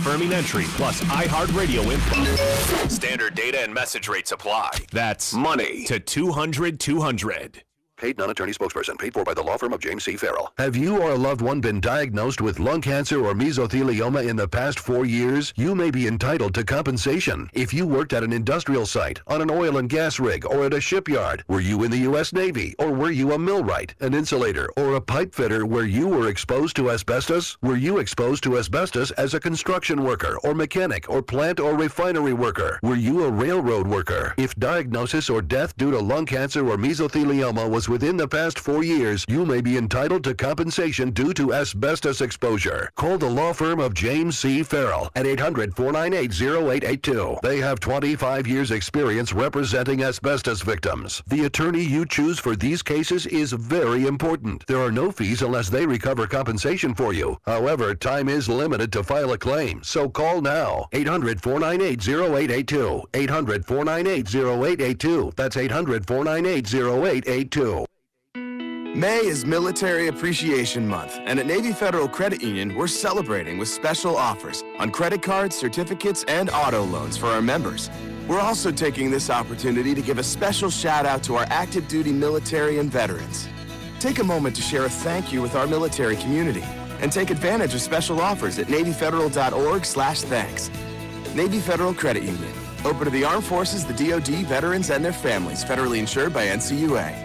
confirming entry plus iHeartRadio info. Standard data and message rates apply. That's money to 200-200. Paid non-attorney spokesperson. Paid for by the law firm of James C. Farrell. Have you or a loved one been diagnosed with lung cancer or mesothelioma in the past 4 years? You may be entitled to compensation. If you worked at an industrial site, on an oil and gas rig, or at a shipyard, were you in the U.S. Navy, or were you a millwright, an insulator, or a pipe fitter where you were exposed to asbestos? Were you exposed to asbestos as a construction worker, or mechanic, or plant or refinery worker? Were you a railroad worker? If diagnosis or death due to lung cancer or mesothelioma was within the past 4 years, you may be entitled to compensation due to asbestos exposure. Call the law firm of James C. Farrell at 800-498-0882. They have 25 years experience representing asbestos victims. The attorney you choose for these cases is very important. There are no fees unless they recover compensation for you. However, time is limited to file a claim, so call now. 800-498-0882. 800-498-0882. That's 800-498-0882. May is Military Appreciation Month, and at Navy Federal Credit Union, we're celebrating with special offers on credit cards, certificates, and auto loans for our members. We're also taking this opportunity to give a special shout-out to our active duty military and veterans. Take a moment to share a thank you with our military community and take advantage of special offers at NavyFederal.org/thanks. Navy Federal Credit Union. Open to the Armed Forces, the DoD, veterans, and their families. Federally insured by NCUA.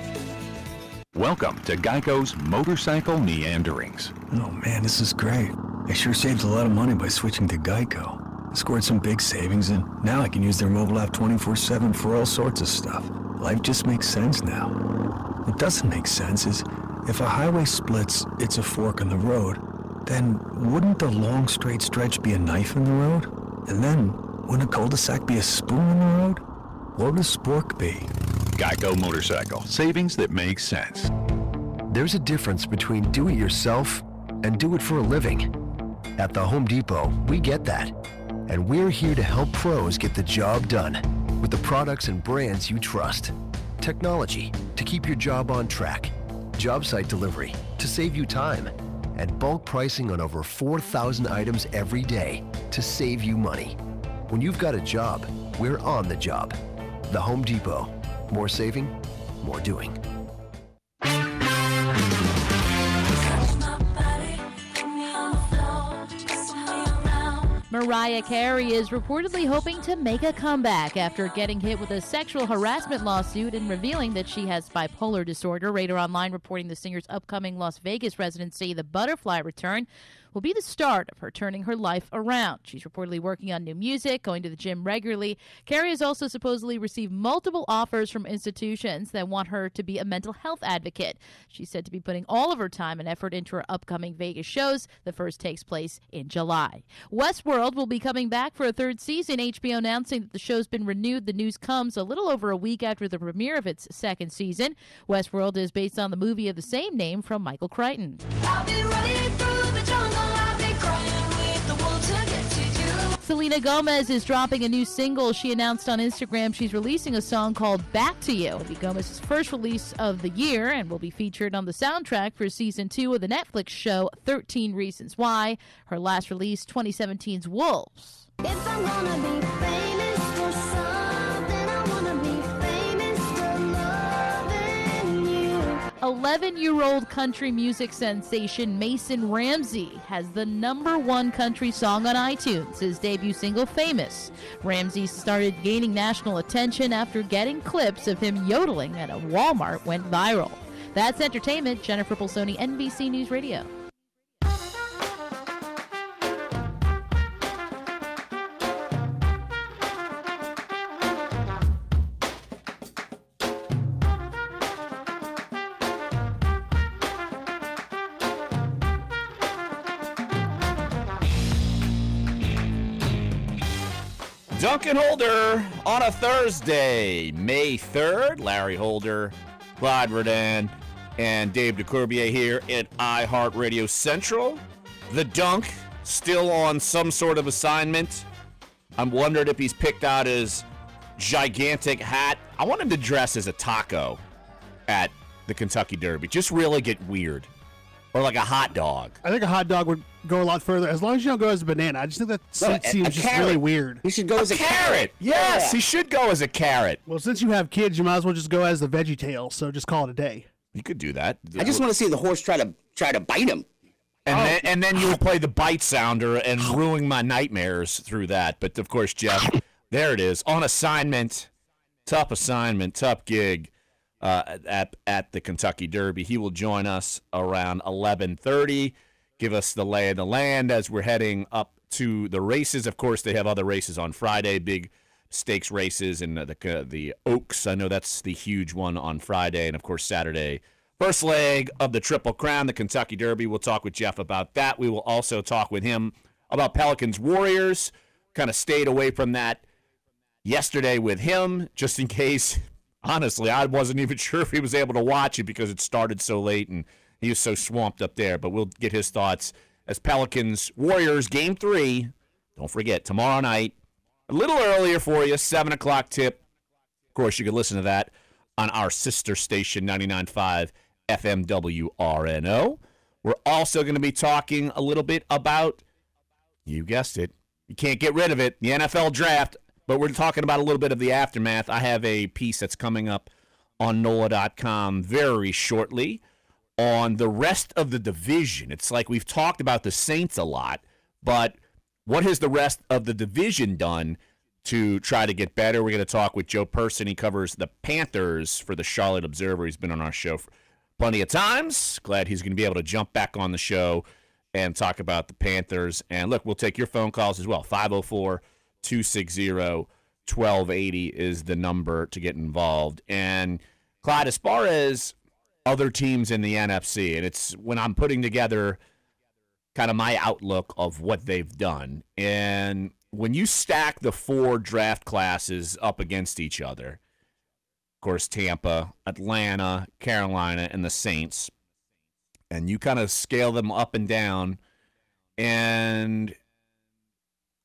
Welcome to Geico's Motorcycle Meanderings. Oh man, this is great. I sure saved a lot of money by switching to Geico. I scored some big savings, and now I can use their mobile app 24/7 for all sorts of stuff. Life just makes sense now. What doesn't make sense is if a highway splits, it's a fork in the road, then wouldn't the long straight stretch be a knife in the road? And then wouldn't a cul-de-sac be a spoon in the road? What would a spork be? Geico Motorcycle. Savings that make sense. There's a difference between do it yourself and do it for a living. At the Home Depot, we get that. And we're here to help pros get the job done with the products and brands you trust. Technology to keep your job on track. Job site delivery to save you time. And bulk pricing on over 4,000 items every day to save you money. When you've got a job, we're on the job. The Home Depot. More saving, more doing. Mariah Carey is reportedly hoping to make a comeback after getting hit with a sexual harassment lawsuit and revealing that she has bipolar disorder. Radar Online reporting the singer's upcoming Las Vegas residency, The Butterfly Return, will be the start of her turning her life around. She's reportedly working on new music, going to the gym regularly. Carey has also supposedly received multiple offers from institutions that want her to be a mental health advocate. She's said to be putting all of her time and effort into her upcoming Vegas shows. The first takes place in July. Westworld will be coming back for a third season. HBO announcing that the show's been renewed. The news comes a little over a week after the premiere of its second season. Westworld is based on the movie of the same name from Michael Crichton. I'll be running through the jungle. Selena Gomez is dropping a new single. She announced on Instagram she's releasing a song called Back to You. It'll be Gomez's first release of the year and will be featured on the soundtrack for season 2 of the Netflix show 13 Reasons Why. Her last release, 2017's Wolves. If I'm gonna be famous for something, I wanna be famous for loving you. 11-year-old country music sensation Mason Ramsey has the #1 country song on iTunes, his debut single, Famous. Ramsey started gaining national attention after getting clips of him yodeling at a Walmart went viral. That's entertainment. Jennifer Pulsoni, NBC News Radio. Dunc and Holder on a Thursday, May 3rd. Larry Holder, Clyde Verdun, and Dave DeCourbier here at iHeartRadio Central. The Dunc still on some sort of assignment. I'm wondering if he's picked out his gigantic hat. I want him to dress as a taco at the Kentucky Derby. Just really get weird. or like a hot dog? I think a hot dog would go a lot further, as long as you don't go as a banana. I just think that seems just really weird. He should go as a carrot. Yes, he should go as a carrot. Well, since you have kids, you might as well just go as the Veggie Tail, so just call it a day. You could do that. I just want to see the horse try to bite him. And then you would play the bite sounder and ruin my nightmares through that. But, of course, Jeff, there it is. On assignment, tough gig at the Kentucky Derby. He will join us around 11:30, give us the lay of the land as we're heading up to the races. Of course, they have other races on Friday, big stakes races in the Oaks. I know that's the huge one on Friday. And, of course, Saturday, first leg of the Triple Crown, the Kentucky Derby. We'll talk with Jeff about that. We will also talk with him about Pelicans Warriors. Kind of stayed away from that yesterday with him, just in case. Honestly, I wasn't even sure if he was able to watch it because it started so late and he was so swamped up there. But we'll get his thoughts as Pelicans Warriors Game 3. Don't forget, tomorrow night, a little earlier for you, 7 o'clock tip. Of course, you can listen to that on our sister station, 99.5 FMWRNO. We're also going to be talking a little bit about, you guessed it, you can't get rid of it, the NFL draft, but we're talking about a little bit of the aftermath. I have a piece that's coming up on NOLA.com very shortly on the rest of the division. It's like we've talked about the Saints a lot, but what has the rest of the division done to try to get better? We're going to talk with Joe Person. He covers the Panthers for the Charlotte Observer. He's been on our show for plenty of times. Glad he's going to be able to jump back on the show and talk about the Panthers. And look, we'll take your phone calls as well. 504-260-1280 is the number to get involved. And Clyde, as far as other teams in the NFC, and it's when I'm putting together kind of my outlook of what they've done, and when you stack the 4 draft classes up against each other, of course, Tampa, Atlanta, Carolina, and the Saints, and you kind of scale them up and down, and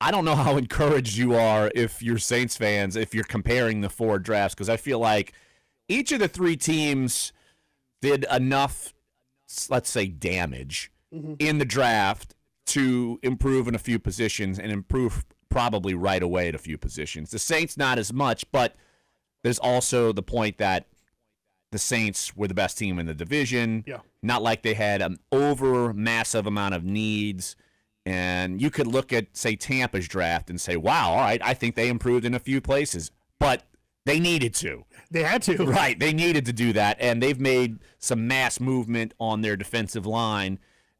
I don't know how encouraged you are if you're Saints fans, if you're comparing the 4 drafts, because I feel like each of the 3 teams did enough, let's say, damage in the draft to improve in a few positions and improve probably right away at a few positions. The Saints not as much, but there's also the point that the Saints were the best team in the division. Yeah. Not like they had an over massive amount of needs. And you could look at, say, Tampa's draft and say, wow, all right, I think they improved in a few places. But they needed to. They had to. Right, they needed to do that. And they've made some mass movement on their defensive line,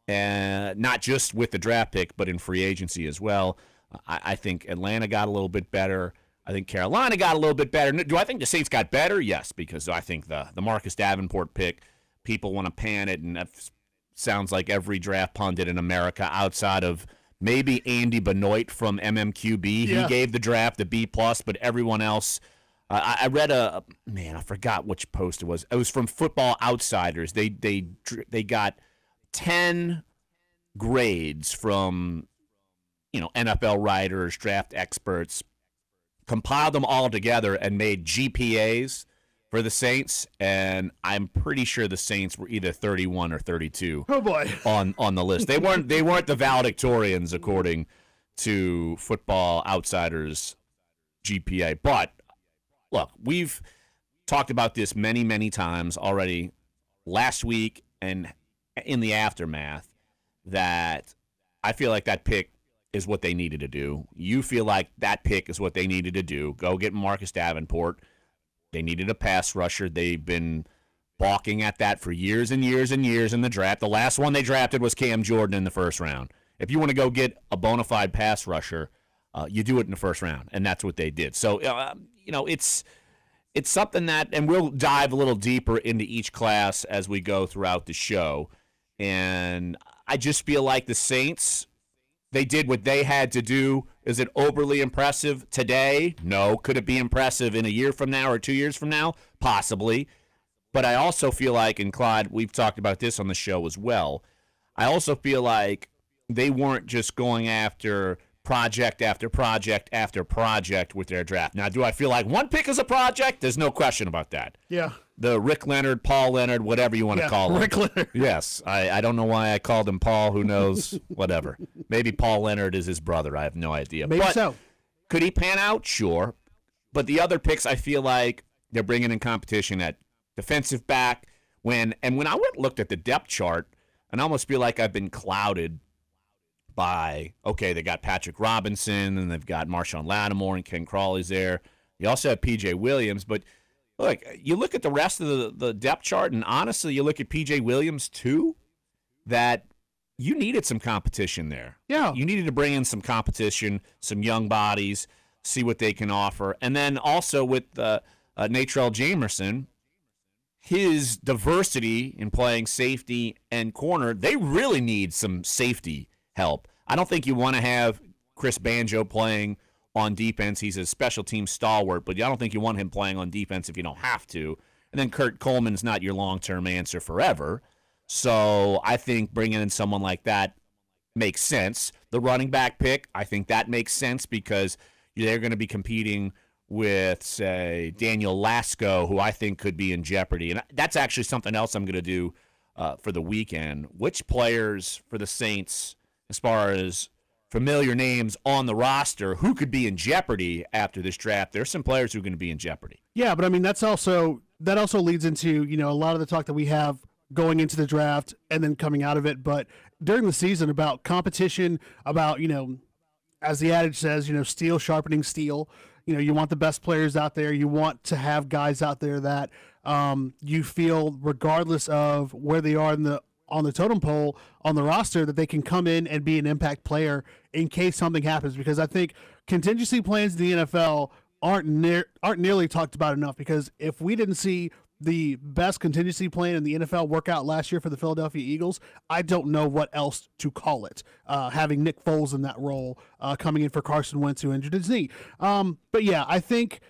not just with the draft pick, but in free agency as well. I think Atlanta got a little bit better. I think Carolina got a little bit better. Do I think the Saints got better? Yes, because I think the Marcus Davenport pick, people want to pan it, and that sounds like every draft pundit in America outside of maybe Andy Benoit from MMQB. Yeah. He gave the draft a B+, but everyone else, I read I forgot which post it was. It was from Football Outsiders. They got 10 grades from NFL writers, draft experts, compiled them all together and made GPAs for the Saints, and I'm pretty sure the Saints were either 31 or 32. Oh boy. on the list. They weren't the valedictorians according to Football Outsiders GPA. But look, we've talked about this many, many times already last week and in the aftermath that I feel like that pick is what they needed to do. You feel like that pick is what they needed to do. Go get Marcus Davenport. They needed a pass rusher. They've been balking at that for years and years and years in the draft. The last one they drafted was Cam Jordan in the first round. If you want to go get a bona fide pass rusher, you do it in the first round, and that's what they did. So, it's something that, and we'll dive a little deeper into each class as we go throughout the show. And I just feel like the Saints, they did what they had to do. Is it overly impressive today? No. Could it be impressive in a year from now or 2 years from now? Possibly. But I also feel like, and Clyde, we've talked about this on the show as well, I also feel like they weren't just going after project after project after project with their draft. Now, do I feel like one pick is a project? There's no question about that. Yeah. the Rick Leonard, Paul Leonard, whatever you want to call him. Rick Leonard. Yes, I don't know why I called him Paul. Who knows? Whatever. Maybe Paul Leonard is his brother. I have no idea. Maybe but so. Could he pan out? Sure. But the other picks, I feel like they're bringing in competition at defensive back. When I went and looked at the depth chart, and I almost feel like I've been clouded by, okay, they got Patrick Robinson, and they've got Marshawn Lattimore, and Ken Crawley's there. You also have P.J. Williams, but look, you look at the rest of the depth chart, and honestly, you look at P.J. Williams too, that you needed some competition there. Yeah. You needed to bring in some competition, some young bodies, see what they can offer. And then also with Natrell Jamerson, his diversity in playing safety and corner, they really need some safety help. I don't think you want to have Chris Banjo playing on defense. He's a special team stalwart, but I don't think you want him playing on defense if you don't have to. And then Kurt Coleman's not your long-term answer forever. So I think bringing in someone like that makes sense. The running back pick, I think that makes sense because they're going to be competing with, say, Daniel Lasco, who I think could be in jeopardy. And that's actually something else I'm going to do for the weekend. Which players for the Saints, as far as familiar names on the roster, who could be in jeopardy after this draft? There's some players who are going to be in jeopardy. Yeah, but I mean, that also leads into, a lot of the talk that we have going into the draft and then coming out of it. But during the season, about competition, about, as the adage says, steel sharpening steel. You want the best players out there. You want to have guys out there that you feel, regardless of where they are on the totem pole on the roster, that they can come in and be an impact player in case something happens. Because I think contingency plans in the NFL aren't nearly talked about enough. Because if we didn't see the best contingency plan in the NFL workout last year for the Philadelphia Eagles, I don't know what else to call it. Having Nick Foles in that role, coming in for Carson Wentz, who injured his knee. But yeah, I think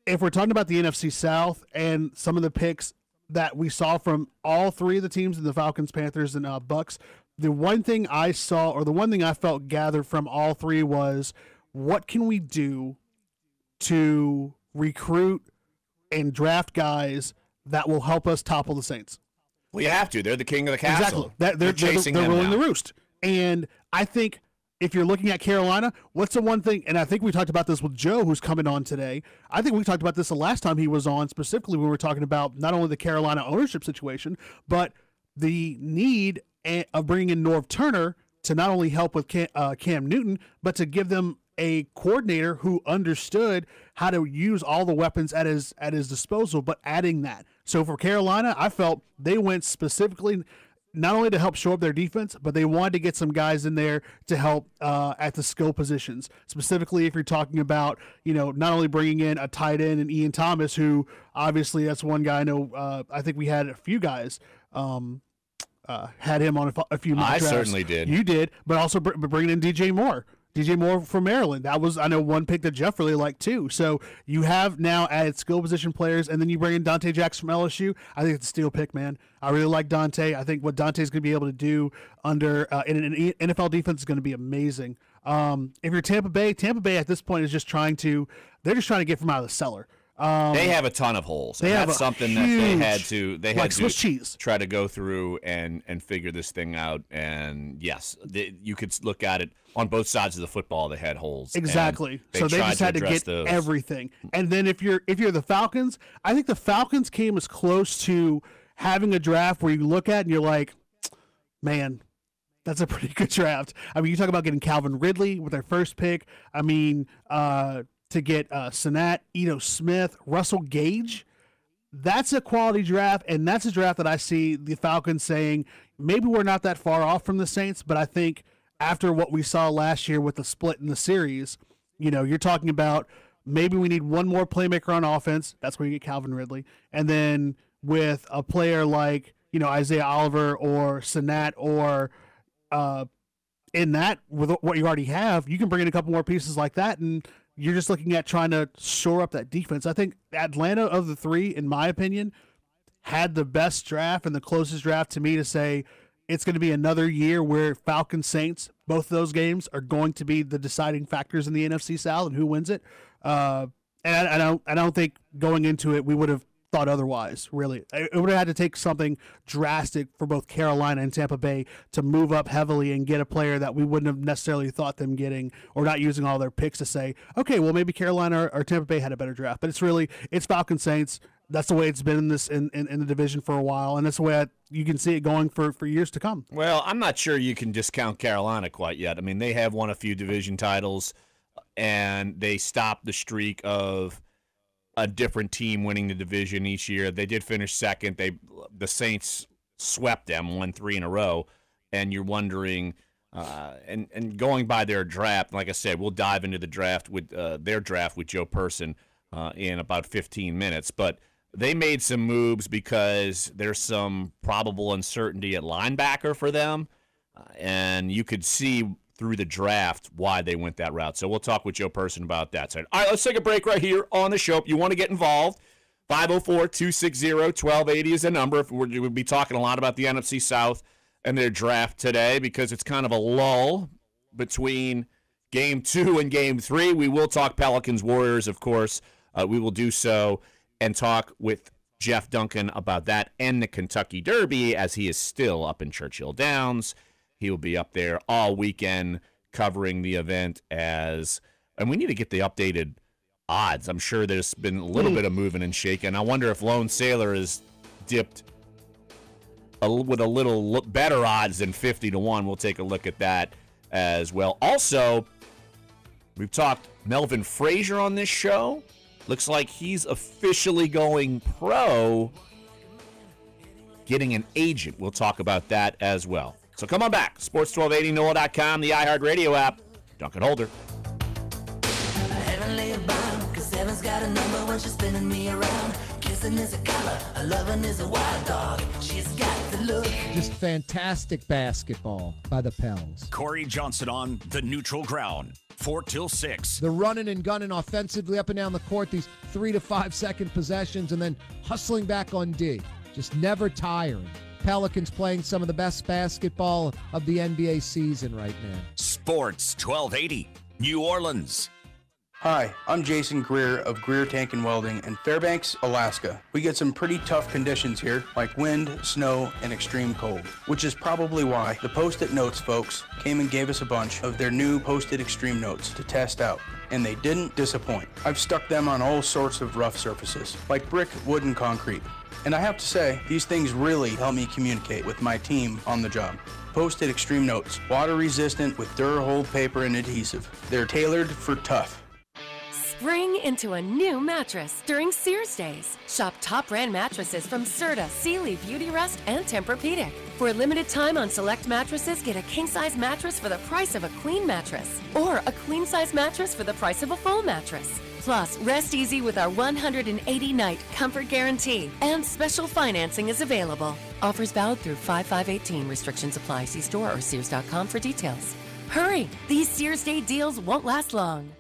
if we're talking about the NFC South and some of the picks that we saw from all three of the teams in the Falcons, Panthers, and Bucks, the one thing I saw, or the one thing I felt gathered from all three, was what can we do to recruit and draft guys that will help us topple the Saints. Well, you have to. They're the king of the castle. Exactly. They're ruling the roost. And I think if you're looking at Carolina, what's the one thing, and I think we talked about this with Joe, who's coming on today. I think we talked about this the last time he was on, specifically when we were talking about not only the Carolina ownership situation, but the need of bringing in Norv Turner to not only help with Cam Newton, but to give them a coordinator who understood how to use all the weapons at his disposal, but adding that. So for Carolina, I felt they went specifically not only to help shore up their defense, but they wanted to get some guys in there to help at the skill positions. Specifically, if you're talking about, not only bringing in a tight end and Ian Thomas, who obviously that's one guy I know. I think we had a few guys had him on a few mock drafts. I certainly did. You did, but also bringing in DJ Moore. DJ Moore from Maryland. That was, I know, one pick that Jeff really liked too. So you have now added skill position players, and then you bring in Dante Jackson from LSU. I think it's a steal pick, man. I really like Dante. I think what Dante's going to be able to do under in an NFL defense is going to be amazing. If you're Tampa Bay at this point is just trying to get from out of the cellar. They have a ton of holes. They have that's something that they had Swiss to cheese. Try to go through and figure this thing out. And yes, you could look at it on both sides of the football. They had holes. Exactly. So they just had to get those. everything. And then if you're the Falcons, I think the Falcons came as close to having a draft where you look at and you're like, man, that's a pretty good draft. I mean, you talk about getting Calvin Ridley with their first pick. I mean, to get Senat, Ito Smith, Russell Gage. That's a quality draft, and that's a draft that I see the Falcons saying, maybe we're not that far off from the Saints, but I think after what we saw last year with the split in the series, you're talking about maybe we need one more playmaker on offense. That's where you get Calvin Ridley. And then with a player like, Isaiah Oliver or Senat or in that, with what you already have, you can bring in a couple more pieces like that, and you're just looking at trying to shore up that defense. I think Atlanta, of the three, in my opinion, had the best draft and the closest draft to me to say it's going to be another year where Falcons Saints, both of those games, are going to be the deciding factors in the NFC South and who wins it. And I don't think going into it we would have thought otherwise, really. It would have had to take something drastic for both Carolina and Tampa Bay to move up heavily and get a player that we wouldn't have necessarily thought them getting, or not using all their picks to say, okay, well, maybe Carolina or Tampa Bay had a better draft. But it's Falcons Saints. That's the way it's been in the division for a while, and that's the way you can see it going for years to come. Well, I'm not sure you can discount Carolina quite yet. I mean, they have won a few division titles, and they stopped the streak of a different team winning the division each year. They did finish second. The Saints swept them, won 3 in a row, and you're wondering, and going by their draft, like I said, we'll dive into the draft with their draft with Joe Person in about 15 minutes, but they made some moves because there's some probable uncertainty at linebacker for them, and you could see through the draft why they went that route. So we'll talk with Joe Person about that. So, all right, let's take a break right here on the show. If you want to get involved, 504-260-1280 is the number. We'll be talking a lot about the NFC South and their draft today because it's kind of a lull between Game 2 and Game 3. We will talk Pelicans-Warriors, of course. We will do so and talk with Jeff Duncan about that and the Kentucky Derby, as he is still up in Churchill Downs. He will be up there all weekend covering the event and we need to get the updated odds. I'm sure there's been a little bit of moving and shaking. I wonder if Lone Sailor is dipped with a little better odds than 50-1. We'll take a look at that as well. Also, we've talked Melvin Frazier on this show. Looks like he's officially going pro, getting an agent. We'll talk about that as well. So come on back. Sports 1280, NOLA.com, the iHeartRadio app. Duncan Holder. Heavenly bound, 'cause heaven's got a number when she's spinning me around. Kissing is a color, a loving is a wild dog. She's got the look. Just fantastic basketball by the Pels. Corey Johnson on the neutral ground. 4 till 6. The running and gunning offensively up and down the court, these 3 to 5 second possessions, and then hustling back on D. Just never tiring. Pelicans playing some of the best basketball of the NBA season right now. Sports 1280, New Orleans. Hi, I'm Jason Greer of Greer Tank and Welding in Fairbanks, Alaska. We get some pretty tough conditions here, like wind, snow, and extreme cold, which is probably why the Post-it Notes folks came and gave us a bunch of their new Post-it Extreme Notes to test out, and they didn't disappoint. I've stuck them on all sorts of rough surfaces, like brick, wood, and concrete. And I have to say, these things really help me communicate with my team on the job. Post-it Extreme Notes, water resistant with Durahold paper and adhesive. They're tailored for tough. Spring into a new mattress during Sears Days. Shop top brand mattresses from Serta, Sealy, Beauty Rest, and Tempur-Pedic. For a limited time on select mattresses, get a king-size mattress for the price of a queen mattress, or a queen-size mattress for the price of a full mattress. Plus, rest easy with our 180-night comfort guarantee, and special financing is available. Offers valid through 5/5/18. Restrictions apply. See store or Sears.com for details. Hurry! These Sears Day deals won't last long.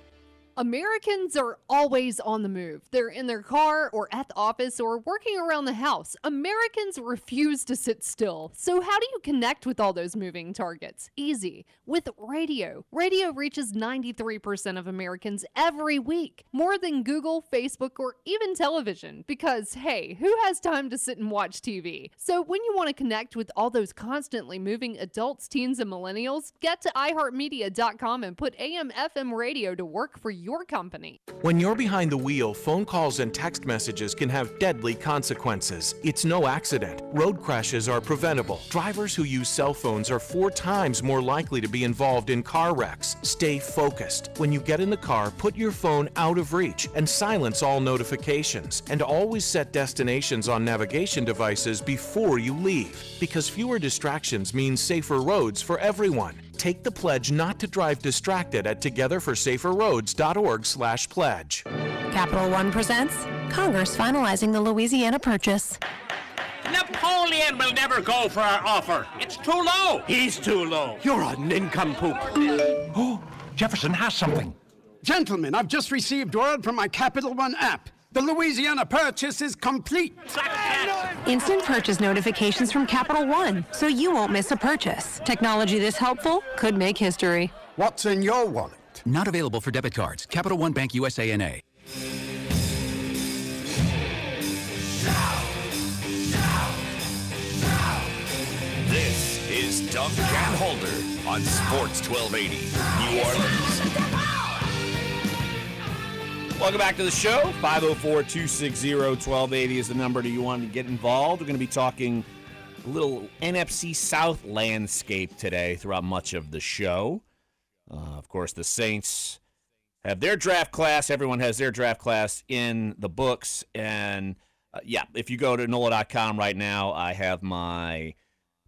Americans are always on the move. They're in their car or at the office or working around the house. Americans refuse to sit still. So how do you connect with all those moving targets? Easy. With radio. Radio reaches 93% of Americans every week. More than Google, Facebook, or even television. Because, hey, who has time to sit and watch TV? So when you want to connect with all those constantly moving adults, teens, and millennials, get to iHeartMedia.com and put AM/FM radio to work for your company. When you're behind the wheel, phone calls and text messages can have deadly consequences. It's no accident. Road crashes are preventable. Drivers who use cell phones are 4 times more likely to be involved in car wrecks. Stay focused. When you get in the car, put your phone out of reach and silence all notifications. And always set destinations on navigation devices before you leave, because fewer distractions means safer roads for everyone. Take the pledge not to drive distracted at togetherforsaferroads.org/pledge. Capital One presents Congress finalizing the Louisiana Purchase. Napoleon will never go for our offer. It's too low. He's too low. You're a nincompoop. Oh, Jefferson has something. Gentlemen, I've just received word from my Capital One app. The Louisiana Purchase is complete. Instant purchase notifications from Capital One, so you won't miss a purchase. Technology this helpful could make history. What's in your wallet? Not available for debit cards. Capital One Bank USA, N.A. Dunc and Holder on Sports 1280, New Orleans. Welcome back to the show. 504-260-1280 is the number that you want to get involved. We're going to be talking a little NFC South landscape today throughout much of the show. Of course, the Saints have their draft class. Everyone has their draft class in the books. And, if you go to NOLA.com right now, I have my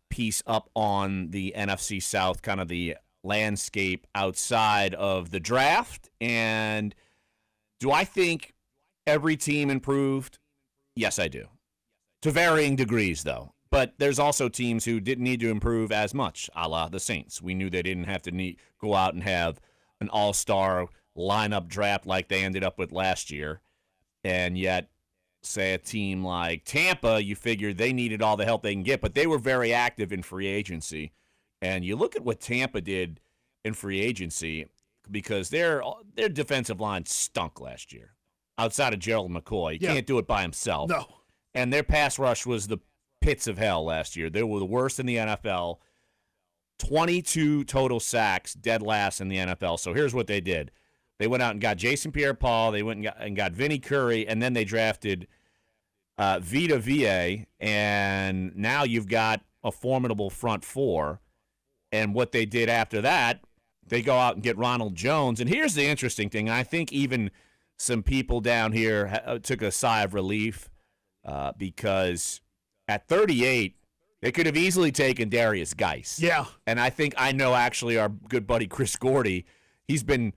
piece up on the NFC South, kind of the landscape outside of the draft. And do I think every team improved? Yes, I do. To varying degrees, though. But there's also teams who didn't need to improve as much, a la the Saints. We knew they didn't have to go out and have an all-star lineup draft like they ended up with last year. And yet, say a team like Tampa, you figure they needed all the help they can get, but they were very active in free agency. And you look at what Tampa did in free agency, because their defensive line stunk last year. Outside of Gerald McCoy, he can't do it by himself. No. And their pass rush was the pits of hell last year. They were the worst in the NFL. 22 total sacks, dead last in the NFL. So here's what they did. They went out and got Jason Pierre-Paul. They went and got Vinny Curry, and then they drafted Vita Vea, and now you've got a formidable front four. And what they did after that, they go out and get Ronald Jones. And here's the interesting thing. I think even some people down here took a sigh of relief because at 38, they could have easily taken Darius Geis. Yeah. And I know actually our good buddy Chris Gordy, he's been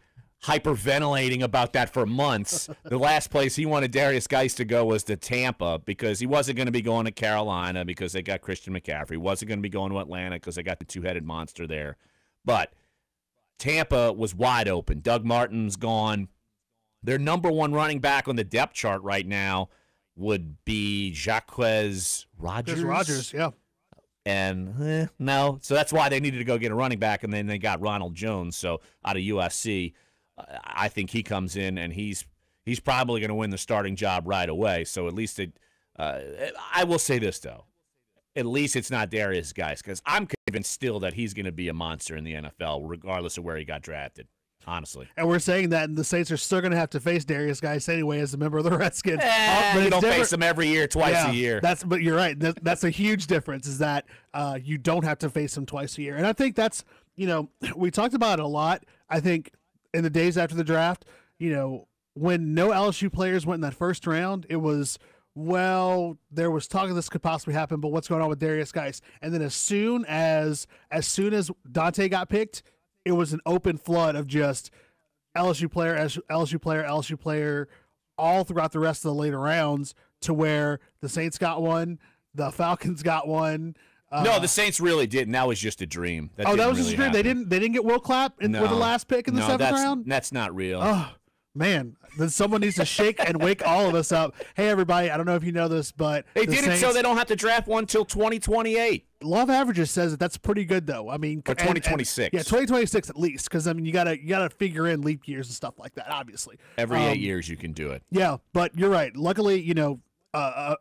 hyperventilating about that for months. The last place he wanted Darius Geis to go was to Tampa because he wasn't going to be going to Carolina because they got Christian McCaffrey. He wasn't going to be going to Atlanta because they got the two-headed monster there. But Tampa was wide open. Doug Martin's gone. Their number one running back on the depth chart right now would be Jacquez Rodgers. Rodgers, yeah. And no. So that's why they needed to go get a running back, and then they got Ronald Jones, so out of USC. I think he comes in, and he's probably going to win the starting job right away. So at least I will say this, though. At least it's not Darius Geis, because I'm convinced still that he's going to be a monster in the NFL, regardless of where he got drafted. Honestly. And we're saying that, and the Saints are still going to have to face Darius Geis anyway as a member of the Redskins. But you don't face him every year, twice a year. But you're right. That's a huge difference, is that you don't have to face him twice a year. And I think that's, we talked about it a lot. I think in the days after the draft, when no LSU players went in that first round, it was, well, there was talk of this could possibly happen, but what's going on with Darius Geis? And then as soon as Dante got picked, it was an open flood of just LSU player, all throughout the rest of the later rounds, to where the Saints got one, the Falcons got one. No, the Saints really didn't. That was just a dream. That was really just a dream. Happen. They didn't get Will Clapp with the last pick in the seventh round. That's not real. Oh man, then someone needs to shake and wake all of us up. Hey everybody, I don't know if you know this, but they did it so they don't have to draft one till 2028. Law of Averages says that's pretty good, though. I mean, or 2026. Yeah, 2026 at least, because I mean, you gotta figure in leap years and stuff like that. Obviously, every 8 years you can do it. Yeah, but you're right. Luckily, a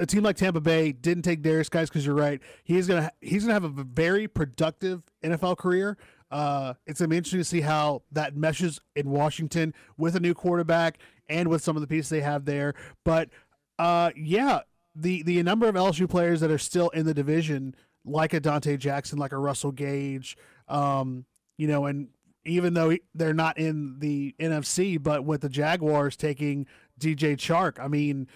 team like Tampa Bay didn't take Darius Geis, because you're right. He's gonna have a very productive NFL career. It's gonna be interesting to see how that meshes in Washington with a new quarterback and with some of the pieces they have there. But the number of LSU players that are still in the division, like a Dante Jackson, like a Russell Gage, and even though they're not in the NFC, but with the Jaguars taking DJ Chark, I mean,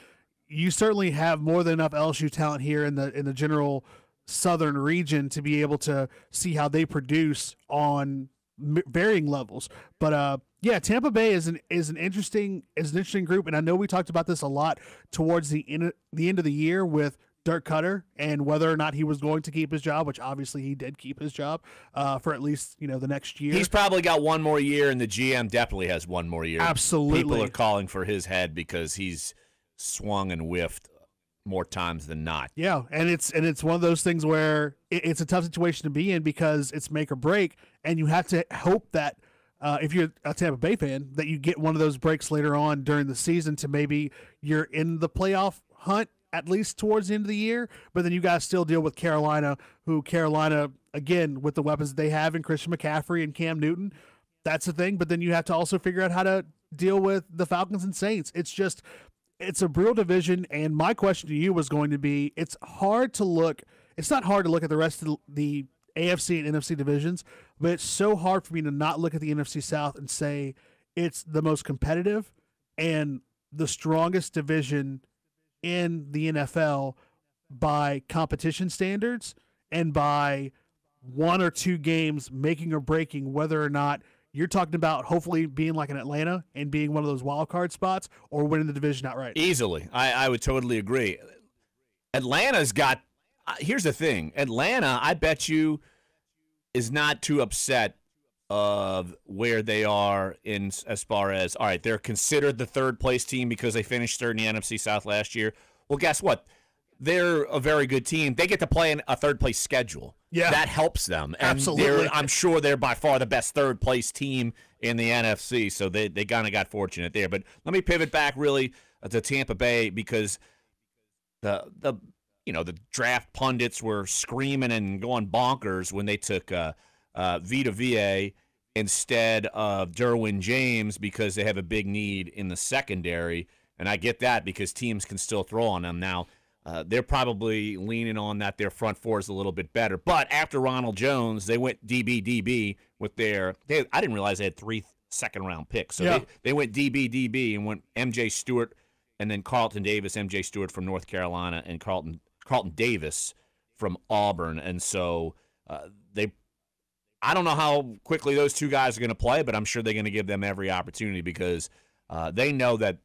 you certainly have more than enough LSU talent here in the general southern region to be able to see how they produce on varying levels. But Tampa Bay is an interesting group, and I know we talked about this a lot towards the end of the year with Dirk Cutter and whether or not he was going to keep his job, which obviously he did keep his job for at least the next year. He's probably got one more year, and the GM definitely has one more year. Absolutely, people are calling for his head because he's swung and whiffed more times than not. Yeah, and it's one of those things where it's a tough situation to be in because it's make or break, and you have to hope that if you're a Tampa Bay fan, that you get one of those breaks later on during the season to maybe you're in the playoff hunt at least towards the end of the year, but then you got to still deal with Carolina, who again, with the weapons they have in Christian McCaffrey and Cam Newton, that's the thing. But then you have to also figure out how to deal with the Falcons and Saints. It's a brutal division. And my question to you was going to be, it's not hard to look at the rest of the AFC and NFC divisions, but it's so hard for me to not look at the NFC South and say it's the most competitive and the strongest division in the NFL by competition standards and by 1 or 2 games making or breaking whether or not you're talking about hopefully being like an Atlanta and being one of those wild card spots or winning the division outright. Easily. I would totally agree. Atlanta's got here's the thing. Atlanta, I bet you, is not too upset of where they are in as far as, all right, they're considered the third-place team because they finished third in the NFC South last year. Well, guess what? They're a very good team. They get to play in a third-place schedule. Yeah. That helps them. And absolutely. I'm sure they're by far the best third-place team in the NFC, so they kind of got fortunate there. But let me pivot back really to Tampa Bay because the draft pundits were screaming and going bonkers when they took Vita Vea instead of Derwin James because they have a big need in the secondary. And I get that because teams can still throw on them. Now, they're probably leaning on that their front four is a little bit better. But after Ronald Jones, they went DB with I didn't realize they had 3 second-round picks. So they went DB and went M.J. Stewart and then Carlton Davis, M.J. Stewart from North Carolina, and Carlton Davis from Auburn. And so I don't know how quickly those 2 guys are going to play, but I'm sure they're going to give them every opportunity because they know that,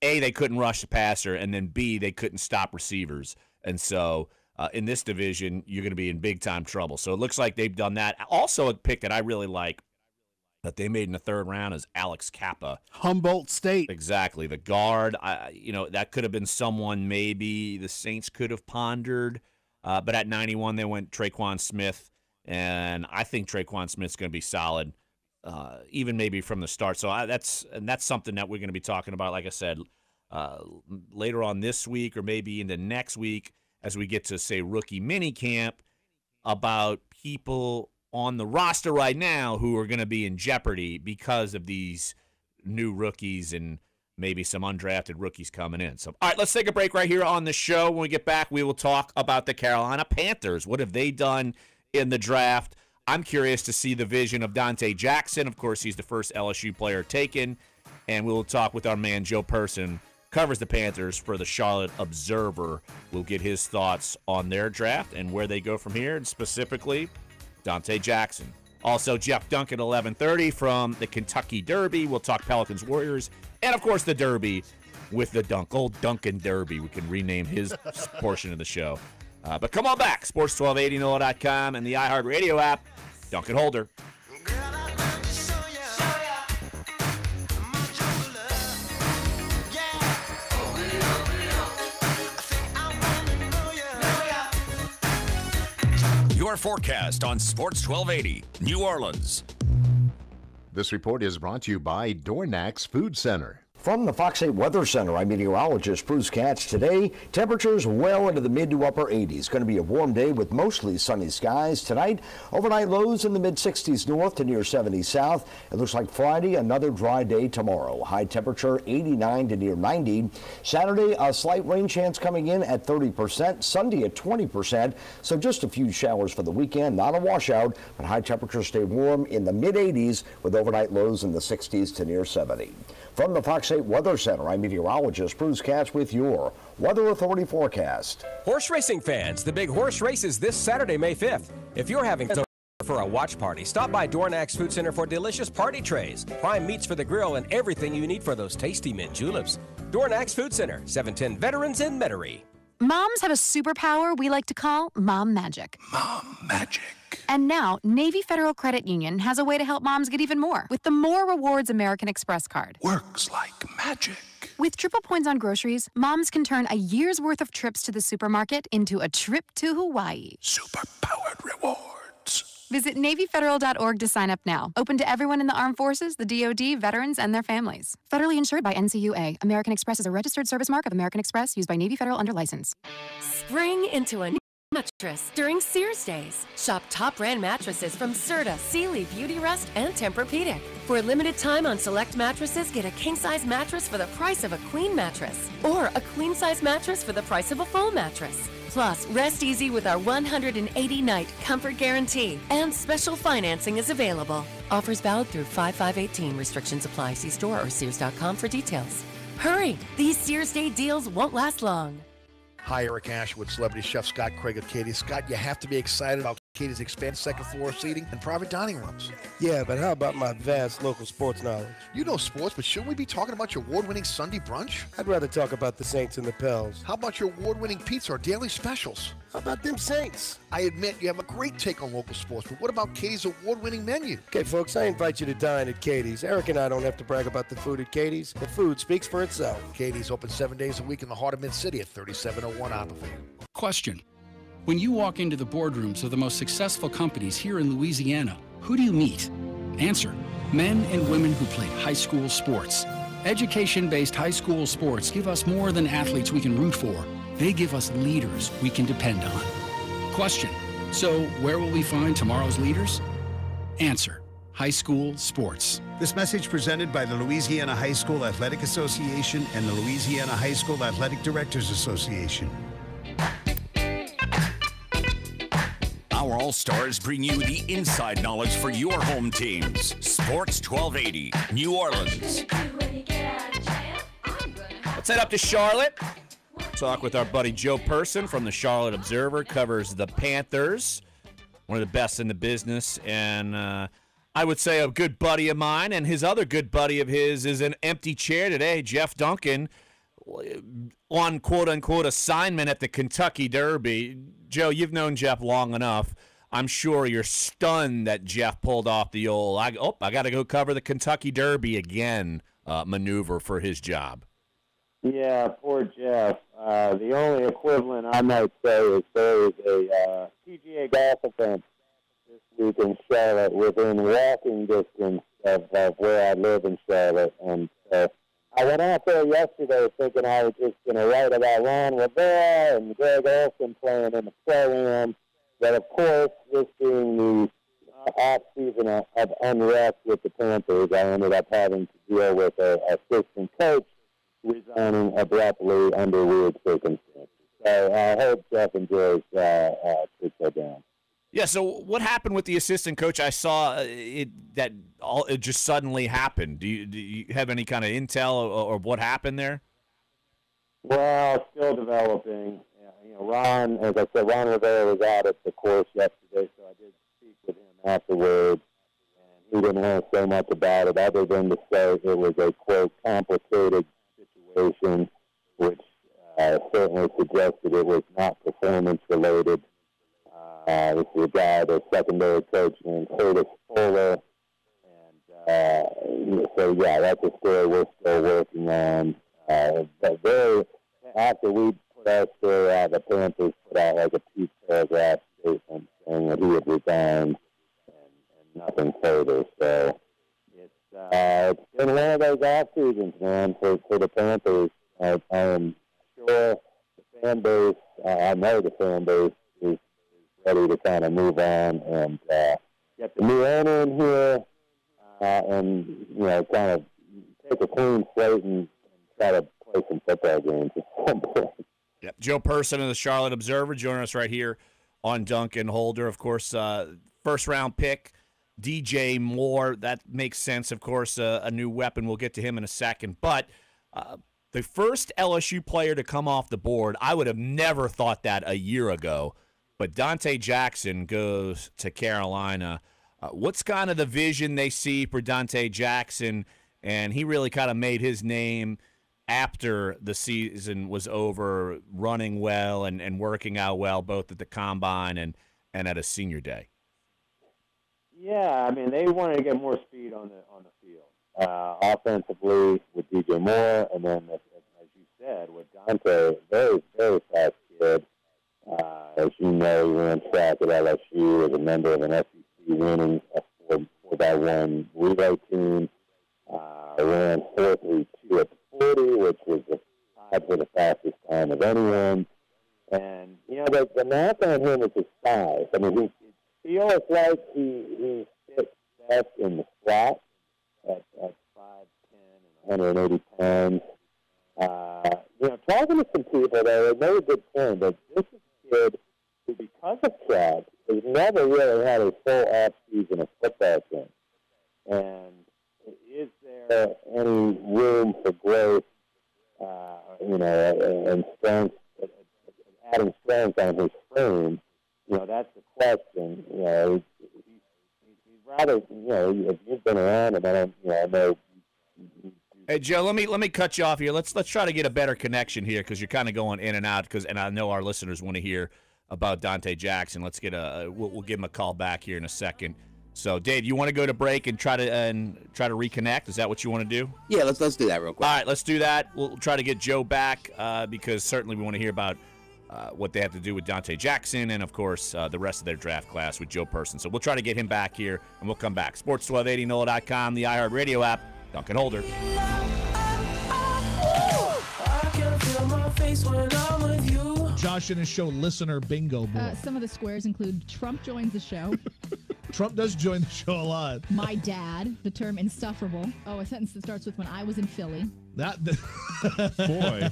A, they couldn't rush the passer, and then B, they couldn't stop receivers. And so in this division, you're going to be in big-time trouble. So it looks like they've done that. Also, a pick that I really like that they made in the 3rd round is Alex Kappa. Humboldt State. Exactly. The guard, that could have been someone maybe the Saints could have pondered. But at 91, they went Traquan Smith. And I think Traquan Smith's going to be solid, even maybe from the start. So that's something that we're going to be talking about, like I said, later on this week or maybe into next week as we get to, say, rookie mini camp about people on the roster right now who are going to be in jeopardy because of these new rookies and maybe some undrafted rookies coming in. So, all right, let's take a break right here on the show. When we get back, we will talk about the Carolina Panthers. What have they done in the draft? I'm curious to see the vision of Dante Jackson. Of course, he's the first LSU player taken. And we will talk with our man Joe Person, covers the Panthers for the Charlotte Observer. We'll get his thoughts on their draft and where they go from here, and specifically Dante Jackson. Also, Jeff Dunc at 11:30 from the Kentucky Derby. We'll talk Pelicans Warriors, and of course the Derby with the Dunc, old Duncan Derby. We can rename his portion of the show. But come on back, Sports 1280, NOLA.com, and the iHeartRadio app. Duncan Holder. Your forecast on Sports 1280, New Orleans. This report is brought to you by Dornax Food Center. From the Fox 8 Weather Center, I'm meteorologist Bruce Katz. Today, temperatures well into the mid to upper 80s. Going to be a warm day with mostly sunny skies. Tonight, overnight lows in the mid-60s north to near 70 south. It looks like Friday, another dry day tomorrow. High temperature 89 to near 90. Saturday, a slight rain chance coming in at 30%. Sunday at 20%. So just a few showers for the weekend. Not a washout, but high temperatures stay warm in the mid-80s with overnight lows in the 60s to near 70. From the Fox 8 Weather Center, I'm meteorologist Bruce Katz with your Weather Authority forecast. Horse racing fans, the big horse race is this Saturday, May 5th. If you're having for a watch party, stop by Dornax Food Center for delicious party trays, prime meats for the grill, and everything you need for those tasty mint juleps. Dornax Food Center, 710 Veterans in Metairie. Moms have a superpower we like to call Mom Magic. Mom Magic. And now, Navy Federal Credit Union has a way to help moms get even more with the More Rewards American Express card. Works like magic. With triple points on groceries, moms can turn a year's worth of trips to the supermarket into a trip to Hawaii. Super-powered rewards. Visit NavyFederal.org to sign up now. Open to everyone in the armed forces, the DoD, veterans, and their families. Federally insured by NCUA. American Express is a registered service mark of American Express used by Navy Federal under license. Spring into a Mattress during Sears Days. Shop top brand mattresses from Serta, Sealy, Beauty Rest, and Tempur-Pedic. For a limited time on select mattresses, get a king-size mattress for the price of a queen mattress, or a queen-size mattress for the price of a full mattress. Plus, rest easy with our 180-night comfort guarantee, and special financing is available. Offers valid through 5/5/18. Restrictions apply. See store or Sears.com for details. Hurry! These Sears Day deals won't last long. Hi, Eric Ashwood, celebrity chef Scott Craig of Katie's. Scott, you have to be excited about Katie's expanded second floor seating and private dining rooms. Yeah, but how about my vast local sports knowledge? You know sports, but shouldn't we be talking about your award-winning Sunday brunch? I'd rather talk about the Saints and the Pels. How about your award-winning pizza or daily specials? How about them Saints? I admit you have a great take on local sports, but what about Katie's award-winning menu? Okay, folks, I invite you to dine at Katie's. Eric and I don't have to brag about the food at Katie's. The food speaks for itself. Katie's open 7 days a week in the heart of Mid-City at 3701 Opperville. Question. When you walk into the boardrooms of the most successful companies here in Louisiana, who do you meet? Answer. Men and women who played high school sports. Education-based high school sports give us more than athletes we can root for. They give us leaders we can depend on. Question. So where will we find tomorrow's leaders? Answer. High school sports. This message presented by the Louisiana High School Athletic Association and the Louisiana High School Athletic Directors Association. Our All-Stars bring you the inside knowledge for your home teams. Sports 1280, New Orleans. Let's head up to Charlotte. Talk with our buddy Joe Person from the Charlotte Observer. Covers the Panthers, one of the best in the business. And I would say a good buddy of mine, and his other good buddy of his is an empty chair today, Jeff Duncan, on quote-unquote assignment at the Kentucky Derby. Joe, you've known Jeff long enough. I'm sure you're stunned that Jeff pulled off the old, I got to go cover the Kentucky Derby again maneuver for his job. Yeah, poor Jeff. The only equivalent I might say is there is a PGA golf event this week in Charlotte within walking distance of where I live in Charlotte. And I went out there yesterday thinking I was just going to write about Ron Rivera and Greg Olson playing in the Pro-Am. But, of course, this being the off-season of unrest with the Panthers, I ended up having to deal with an assistant coach resigning abruptly under weird circumstances. So I hope Jeff enjoys trip down. Yeah, so what happened with the assistant coach? I saw it just suddenly happened. Do you have any kind of intel or what happened there? Well, still developing. Ron, as I said, Ron Rivera was out at the course yesterday, so I did speak with him afterwards, and he didn't want to say much about it other than to say it was a, quote, complicated situation, which certainly suggested it was not performance-related. This is a guy, the secondary coach named Curtis Fuller, and so, yeah, that's a story we're still working on. But after we put our story out, the Panthers put out like a 2-paragraph statement saying that he had resigned and nothing further. So it's been one of those off seasons, man, for the Panthers. I am sure the fan base, I know the fan base is ready to kind of move on and get the new owner in here and, kind of take a clean slate and try to play some football games at some point. Yep. Joe Person of the Charlotte Observer joining us right here on Dunc and Holder. Of course, first-round pick, DJ Moore. That makes sense, of course, a new weapon. We'll get to him in a second. But the first LSU player to come off the board, I would have never thought that a year ago. But Dante Jackson goes to Carolina. What's kind of the vision they see for Dante Jackson? And he really kind of made his name after the season was over, running well and working out well, both at the Combine and at a senior day. Yeah, I mean, they wanted to get more speed on the field. Offensively with DJ Moore, and then, as you said, with Dante, very, very fast kid. As you know, he ran track at LSU as a member of an SEC winning 4x1 relay team. Ran 4.32 at the 40, which was tied for the fastest time of anyone. And, the knock on him is his size. I mean, it feels like he fits best in the slot at 5'10" and 180 pounds. Talking to some people, they made a good point that this is a kid who, because of track, has never really had a full off-season of football game. And is there any room for growth, and strength, adding strength on his frame? That's the question. He's rather, if you've been around him, I know. Hey, Joe, let me cut you off here. Let's try to get a better connection here because you're kind of going in and out. And I know our listeners want to hear about Dante Jackson. Let's get we'll give him a call back here in a second. So, Dave, you want to go to break and try to reconnect? Is that what you want to do? Yeah, let's do that real quick. All right, let's do that. We'll try to get Joe back because certainly we want to hear about what they have to do with Dante Jackson and, of course, the rest of their draft class with Joe Person. So we'll try to get him back here, and we'll come back. Sports 1280, NOLA.com, the iHeartRadio app, Dunc and Holder. Josh and his show Listener Bingo Board. Some of the squares include Trump joins the show. Trump does join the show a lot. My dad, the term insufferable. Oh, a sentence that starts with when I was in Philly. Boy.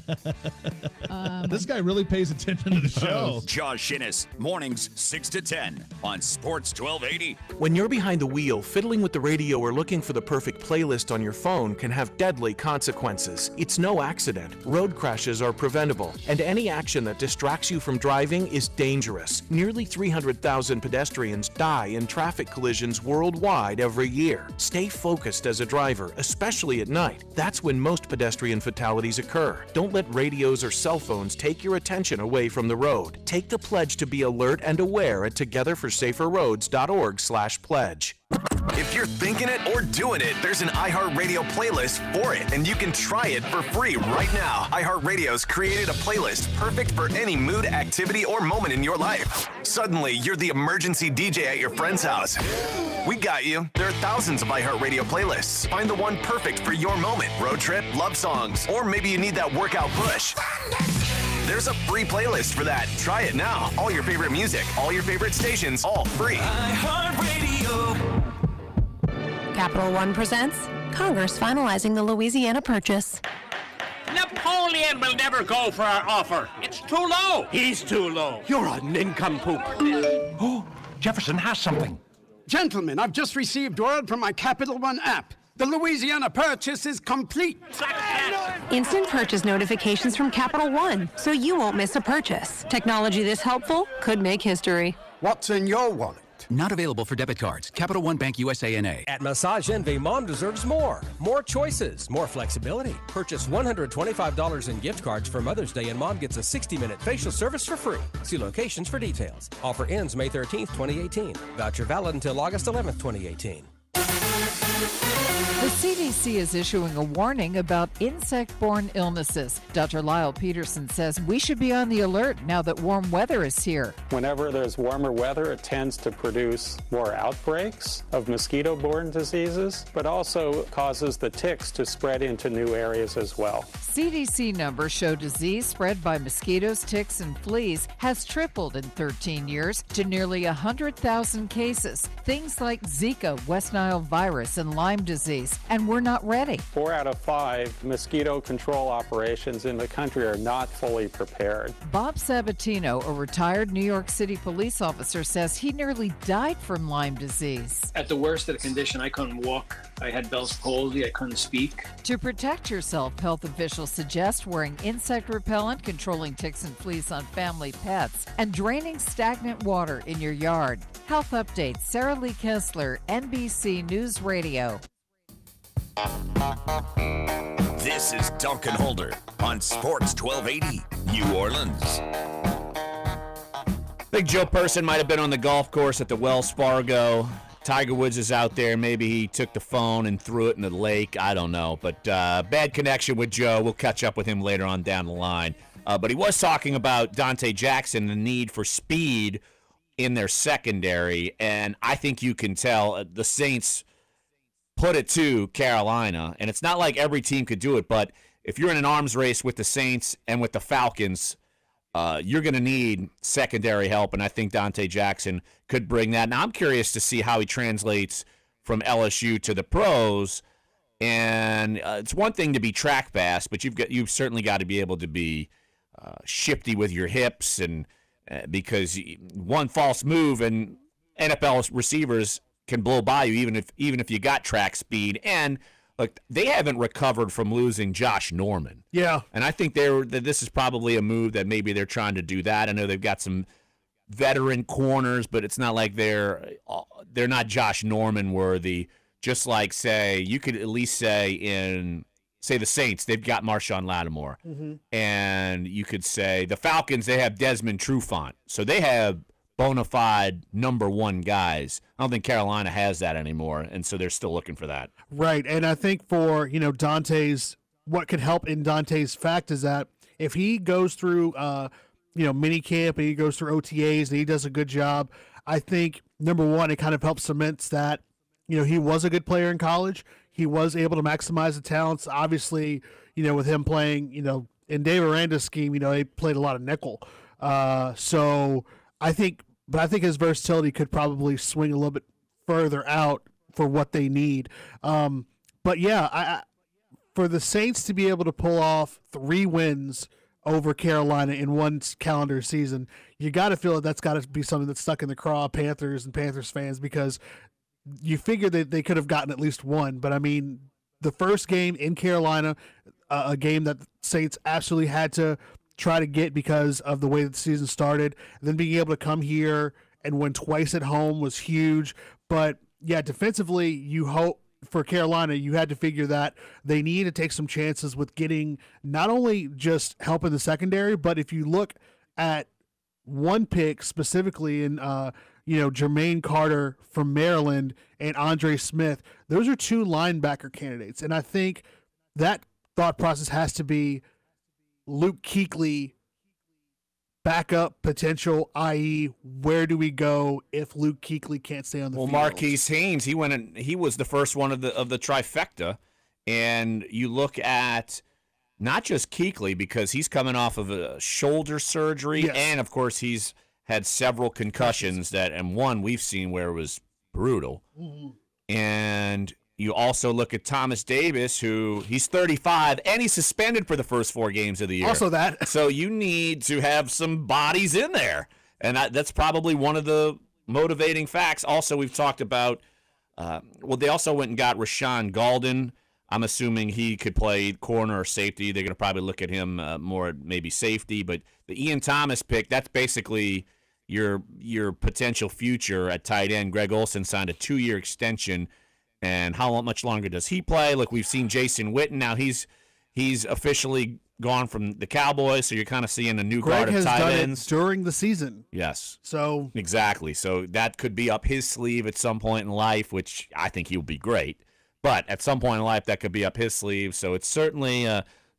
This guy really pays attention to the show. Josh Innes, mornings 6 to 10 on Sports 1280. When you're behind the wheel, fiddling with the radio or looking for the perfect playlist on your phone can have deadly consequences. It's no accident. Road crashes are preventable, and any action that distracts you from driving is dangerous. Nearly 300,000 pedestrians die in traffic collisions worldwide every year. Stay focused as a driver, especially at night. That's when most pedestrian fatalities occur. Don't let radios or cell phones take your attention away from the road. Take the pledge to be alert and aware at togetherforsaferroads.org/pledge. If you're thinking it or doing it, there's an iHeartRadio playlist for it, and you can try it for free right now. iHeartRadio's created a playlist perfect for any mood, activity, or moment in your life. Suddenly, you're the emergency DJ at your friend's house. We got you. There are thousands of iHeartRadio playlists. Find the one perfect for your moment. Road trip, love songs, or maybe you need that workout push. There's a free playlist for that. Try it now. All your favorite music, all your favorite stations, all free. iHeartRadio. Capital One presents Congress finalizing the Louisiana Purchase. Napoleon will never go for our offer. It's too low. He's too low. You're a nincompoop. Oh, Jefferson has something. Gentlemen, I've just received word from my Capital One app. The Louisiana Purchase is complete. Instant purchase notifications from Capital One, so you won't miss a purchase. Technology this helpful could make history. What's in your wallet? Not available for debit cards. Capital One Bank USA N.A. At Massage Envy, Mom deserves more. More choices, more flexibility. Purchase $125 in gift cards for Mother's Day and Mom gets a 60-minute facial service for free. See locations for details. Offer ends May 13th, 2018. Voucher valid until August 11th, 2018. The CDC is issuing a warning about insect-borne illnesses. Dr. Lyle Peterson says we should be on the alert now that warm weather is here. Whenever there's warmer weather, it tends to produce more outbreaks of mosquito-borne diseases, but also causes the ticks to spread into new areas as well. CDC numbers show disease spread by mosquitoes, ticks, and fleas has tripled in 13 years to nearly 100,000 cases. Things like Zika, West Nile virus, and Lyme disease. And we're not ready. 4 out of 5 mosquito control operations in the country are not fully prepared. Bob Sabatino, a retired New York City police officer, says he nearly died from Lyme disease. At the worst of the condition, I couldn't walk. I had Bell's palsy. I couldn't speak. To protect yourself, health officials suggest wearing insect repellent, controlling ticks and fleas on family pets, and draining stagnant water in your yard. Health updates, Sarah Lee Kessler, NBC News Radio. This is Dunc and Holder on Sports 1280, New Orleans. I think Joe Person might have been on the golf course at the Wells Fargo. Tiger Woods is out there. Maybe he took the phone and threw it in the lake. I don't know. But bad connection with Joe. We'll catch up with him later on down the line. But he was talking about Dante Jackson, the need for speed in their secondary. And I think you can tell the Saints put it to Carolina. And it's not like every team could do it. But if you're in an arms race with the Saints and with the Falcons, you're going to need secondary help, and I think Dante Jackson could bring that. Now, I'm curious to see how he translates from LSU to the pros. And it's one thing to be track fast, but you've certainly got to be able to be shifty with your hips, and because one false move and NFL receivers can blow by you, even if you got track speed. And look, they haven't recovered from losing Josh Norman. Yeah, and I think this is probably a move that maybe they're trying to do that. I know they've got some veteran corners, but it's not like they're not Josh Norman worthy. Just like, say, you could at least say the Saints, they've got Marshawn Lattimore. Mm-hmm. And you could say the Falcons, they have Desmond Trufant. So they have bona fide number one guys. I don't think Carolina has that anymore, and so they're still looking for that. Right, and I think for, Dante's, what could help in Dante's fact is that if he goes through, mini camp and he goes through OTAs and he does a good job, I think, number one, it kind of helps cements that, he was a good player in college. He was able to maximize the talents. Obviously, with him playing, in Dave Aranda's scheme, he played a lot of nickel. So I think his versatility could probably swing a little bit further out for what they need. But yeah, for the Saints to be able to pull off 3 wins over Carolina in one calendar season, you got to feel that that's got to be something that's stuck in the craw of Panthers and Panthers fans, because you figure that they could have gotten at least one. But I mean, the first game in Carolina, a game that the Saints absolutely had to try to get because of the way that the season started, and then being able to come here and win twice at home was huge. But yeah, defensively, you hope for Carolina, you had to figure that they need to take some chances with getting not only just help in the secondary, but if you look at one pick specifically in Jermaine Carter from Maryland and Andre Smith, those are 2 linebacker candidates. And I think that thought process has to be Luke Kuechly backup potential, i.e., where do we go if Luke Kuechly can't stay on the field? Well, Marquise Haynes, he was the first one of the trifecta. And you look at not just Kuechly, because he's coming off of a shoulder surgery, yes, and of course he's had several concussions and one we've seen where it was brutal. Mm-hmm. And you also look at Thomas Davis, who he's 35 and he's suspended for the first 4 games of the year. Also that. So you need to have some bodies in there. And that's probably one of the motivating facts. Also, we've talked about, they also went and got Rashawn Golden. I'm assuming he could play corner or safety. They're going to probably look at him more maybe safety. But the Ian Thomas pick, that's basically your potential future at tight end. Greg Olsen signed a 2-year extension. And how much longer does he play? Look, we've seen Jason Witten. Now he's officially gone from the Cowboys, so you're kind of seeing a new guard of tight ends during the season. Yes. So exactly. So that could be up his sleeve at some point in life, which I think he'll be great. But at some point in life, that could be up his sleeve. So it's certainly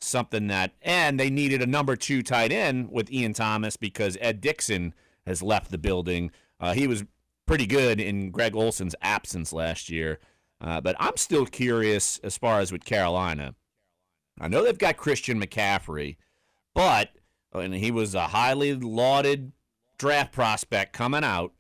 something that – and they needed a number 2 tight end with Ian Thomas because Ed Dixon has left the building. He was pretty good in Greg Olsen's absence last year. But I'm still curious as far as with Carolina. I know they've got Christian McCaffrey, but and he was a highly lauded draft prospect coming out.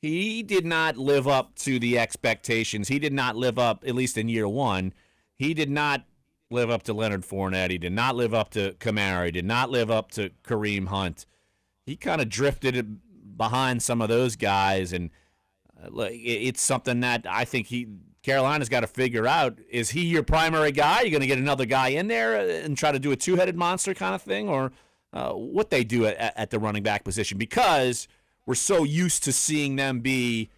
He did not live up to the expectations. He did not live up, at least in year 1. He did not live up to Leonard Fournette. He did not live up to Kamara. He did not live up to Kareem Hunt. He kind of drifted behind some of those guys, and it's something that I think Carolina's got to figure out. Is he your primary guy? You're going to get another guy in there and try to do a 2-headed monster kind of thing, or what they do at the running back position? Because we're so used to seeing them be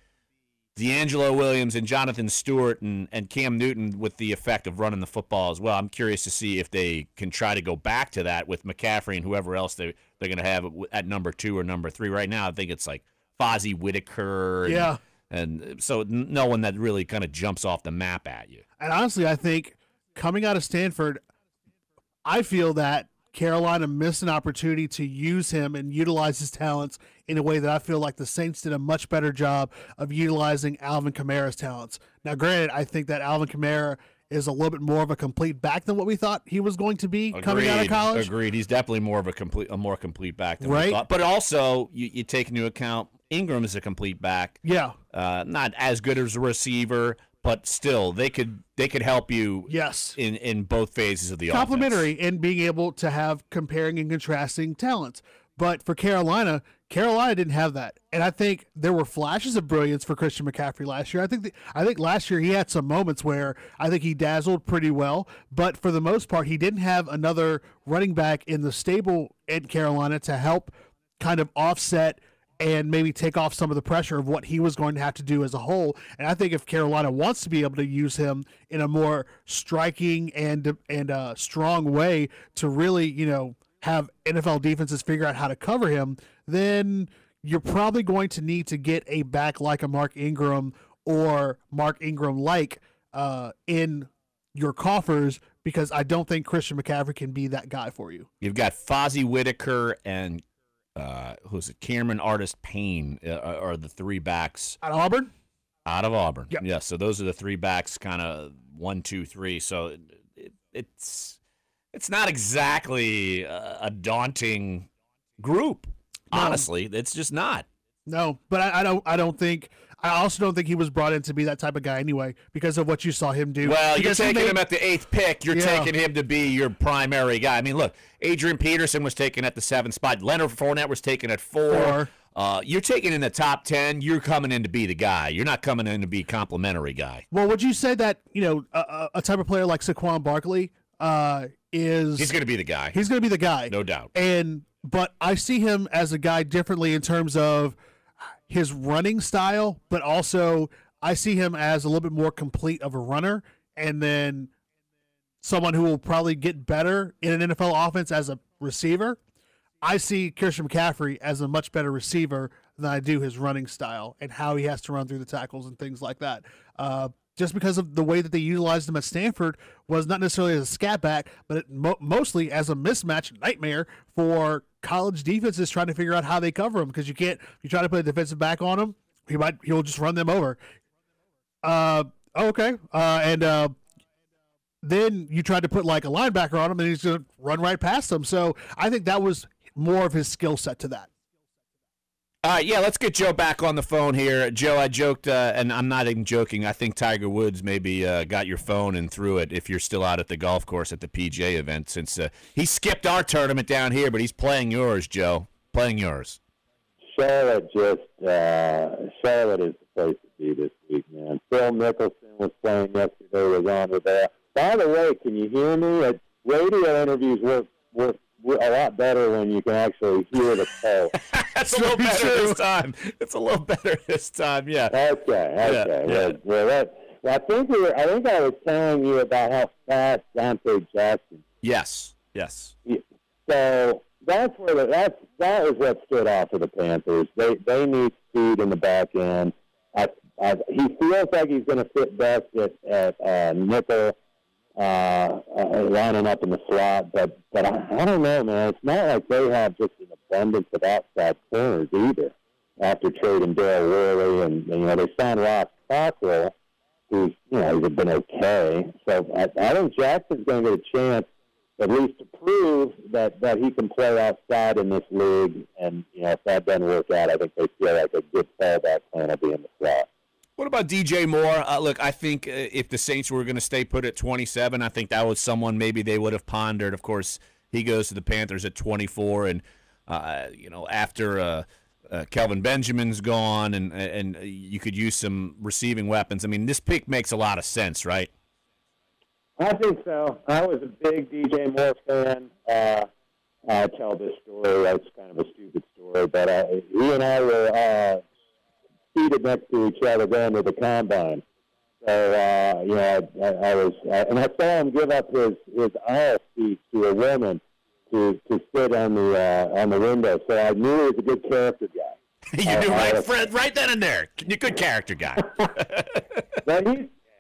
D'Angelo Williams and Jonathan Stewart and Cam Newton with the effect of running the football as well. I'm curious to see if they can try to go back to that with McCaffrey and whoever else they're going to have at number 2 or number 3. Right now, I think it's like Fozzie Whitaker. Yeah. And so no one that really kind of jumps off the map at you. And honestly, I think coming out of Stanford, I feel that Carolina missed an opportunity to use him and utilize his talents in a way that I feel like the Saints did a much better job of utilizing Alvin Kamara's talents. Now, granted, I think that Alvin Kamara is a little bit more of a complete back than what we thought he was going to be coming out of college. Agreed. He's definitely more complete back than we thought. But also, you take into account Ingram is a complete back. Yeah. Not as good as a receiver, but still, they could help you. Yes. In both phases of the offense. Complementary in being able to have comparing and contrasting talents. But for Carolina didn't have that, and I think there were flashes of brilliance for Christian McCaffrey last year. I think last year he had some moments where I think he dazzled pretty well, but for the most part, he didn't have another running back in the stable in Carolina to help kind of offset and maybe take off some of the pressure of what he was going to have to do as a whole. And I think if Carolina wants to be able to use him in a more striking and strong way to really, have NFL defenses figure out how to cover him, then you're probably going to need to get a back like a Mark Ingram or Mark Ingram-like in your coffers, because I don't think Christian McCaffrey can be that guy for you. You've got Fozzie Whitaker and who's it? Cameron Artis-Payne are the three backs. Out of Auburn? Out of Auburn. Yep. Yeah, so those are the three backs, kind of 1, 2, 3. So it's not exactly a daunting group. No. Honestly, it's just not. No, but I also don't think he was brought in to be that type of guy anyway, because of what you saw him do. Well, you're taking him at the 8th pick. You're taking him to be your primary guy. I mean, look, Adrian Peterson was taken at the 7th spot. Leonard Fournette was taken at 4. You're taking in the top 10. You're coming in to be the guy. You're not coming in to be a complimentary guy. Well, would you say that, a type of player like Saquon Barkley he's going to be the guy. He's going to be the guy. No doubt. But I see him as a guy differently in terms of his running style, but also I see him as a little bit more complete of a runner, and then someone who will probably get better in an NFL offense as a receiver. I see Christian McCaffrey as a much better receiver than I do his running style and how he has to run through the tackles and things like that. Just because of the way that they utilized him at Stanford was not necessarily as a scat back, but mostly as a mismatch nightmare for college defenses trying to figure out how they cover him, because if you try to put a defensive back on him, he'll just run them over. Then you tried to put like a linebacker on him, and he's going to run right past them. So I think that was more of his skill set to that. Yeah, let's get Joe back on the phone here. Joe, I joked, and I'm not even joking. I think Tiger Woods maybe got your phone and threw it if you're still out at the golf course at the PGA event, since he skipped our tournament down here, but he's playing yours, Joe. Playing yours. Charlotte is the place to be this week, man. Phil Mickelson was playing yesterday, was on with that. By the way, can you hear me? Radio interviews work a lot better when you can actually hear the call. That's a little better this time. It's a little better this time, yeah. Okay. Yeah. Well, I think I was telling you about how fast Dante Jackson. Yes. So that is what stood out for the Panthers. They need speed in the back end. He feels like he's going to fit best at nickel. Lining up in the slot, but I don't know, man. It's not like they have just an abundance of outside corners either. After trading Darryl Worley, and they signed Ross Cockrell, who's he's been okay. So I think Jackson's going to get a chance, at least to prove that he can play outside in this league. And if that doesn't work out, I think they feel like a good fallback plan will be in the slot. What about DJ Moore? Look, I think if the Saints were going to stay put at 27, I think that was someone maybe they would have pondered. Of course, he goes to the Panthers at 24, and after Kelvin Benjamin's gone, and you could use some receiving weapons. I mean, this pick makes a lot of sense, right? I think so. I was a big DJ Moore fan. I tell this story. It's kind of a stupid story, but he and I were seated next to each other going to the combine. So, I saw him give up his aisle seat to a woman to sit on the window. So I knew he was a good character guy. You knew right then and there. You're a good character guy. But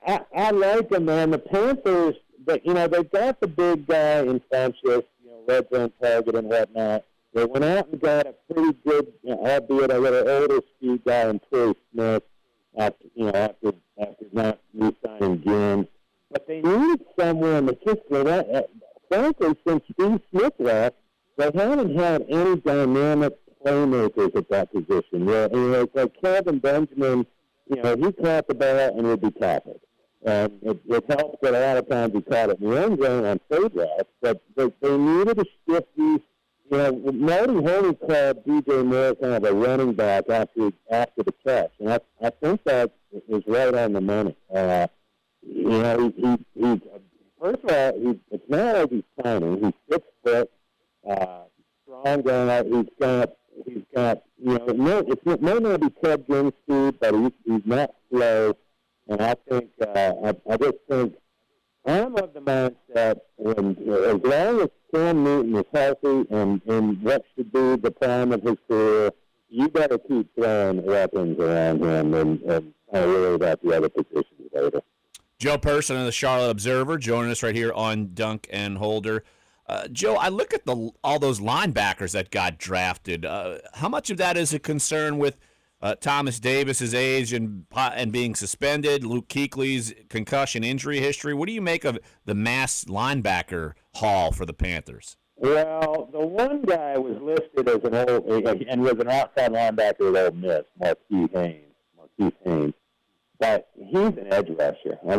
I like him, man. The Panthers, they've got the big guy in Sanchez, red zone target and whatnot. They went out and got a pretty good, albeit a little older speed guy in Torrey Smith after not re-signing Ginn. but they need someone that just, frankly, since Steve Smith left, they haven't had any dynamic playmakers at that position. It's like Kevin Benjamin, he caught the ball and would be tackled. And it helps that a lot of times he caught it in the end zone on fade routes, but they needed to shift these. Marty Honey called DJ Moore kind of a running back after the catch, and I think that is right on the money. He first of all, it's not like he's tiny. He's 6 foot, strong guy. He's got it may not be Ted Ginn speed, but he's not slow. And I think I just think I'm of the mindset when as long as Cam Newton is healthy and what should be the prime of his career, you better keep throwing weapons around him and kind of worry about the other positions later. Joe Person of the Charlotte Observer joining us right here on Dunc and Holder. Joe, I look at all those linebackers that got drafted. How much of that is a concern with Thomas Davis's age and being suspended, Luke Kuechly's concussion injury history? What do you make of the mass linebacker haul for the Panthers? Well, the one guy was listed as and was an outside linebacker at Ole Miss, Marquise Haynes. But he's an edge rusher. I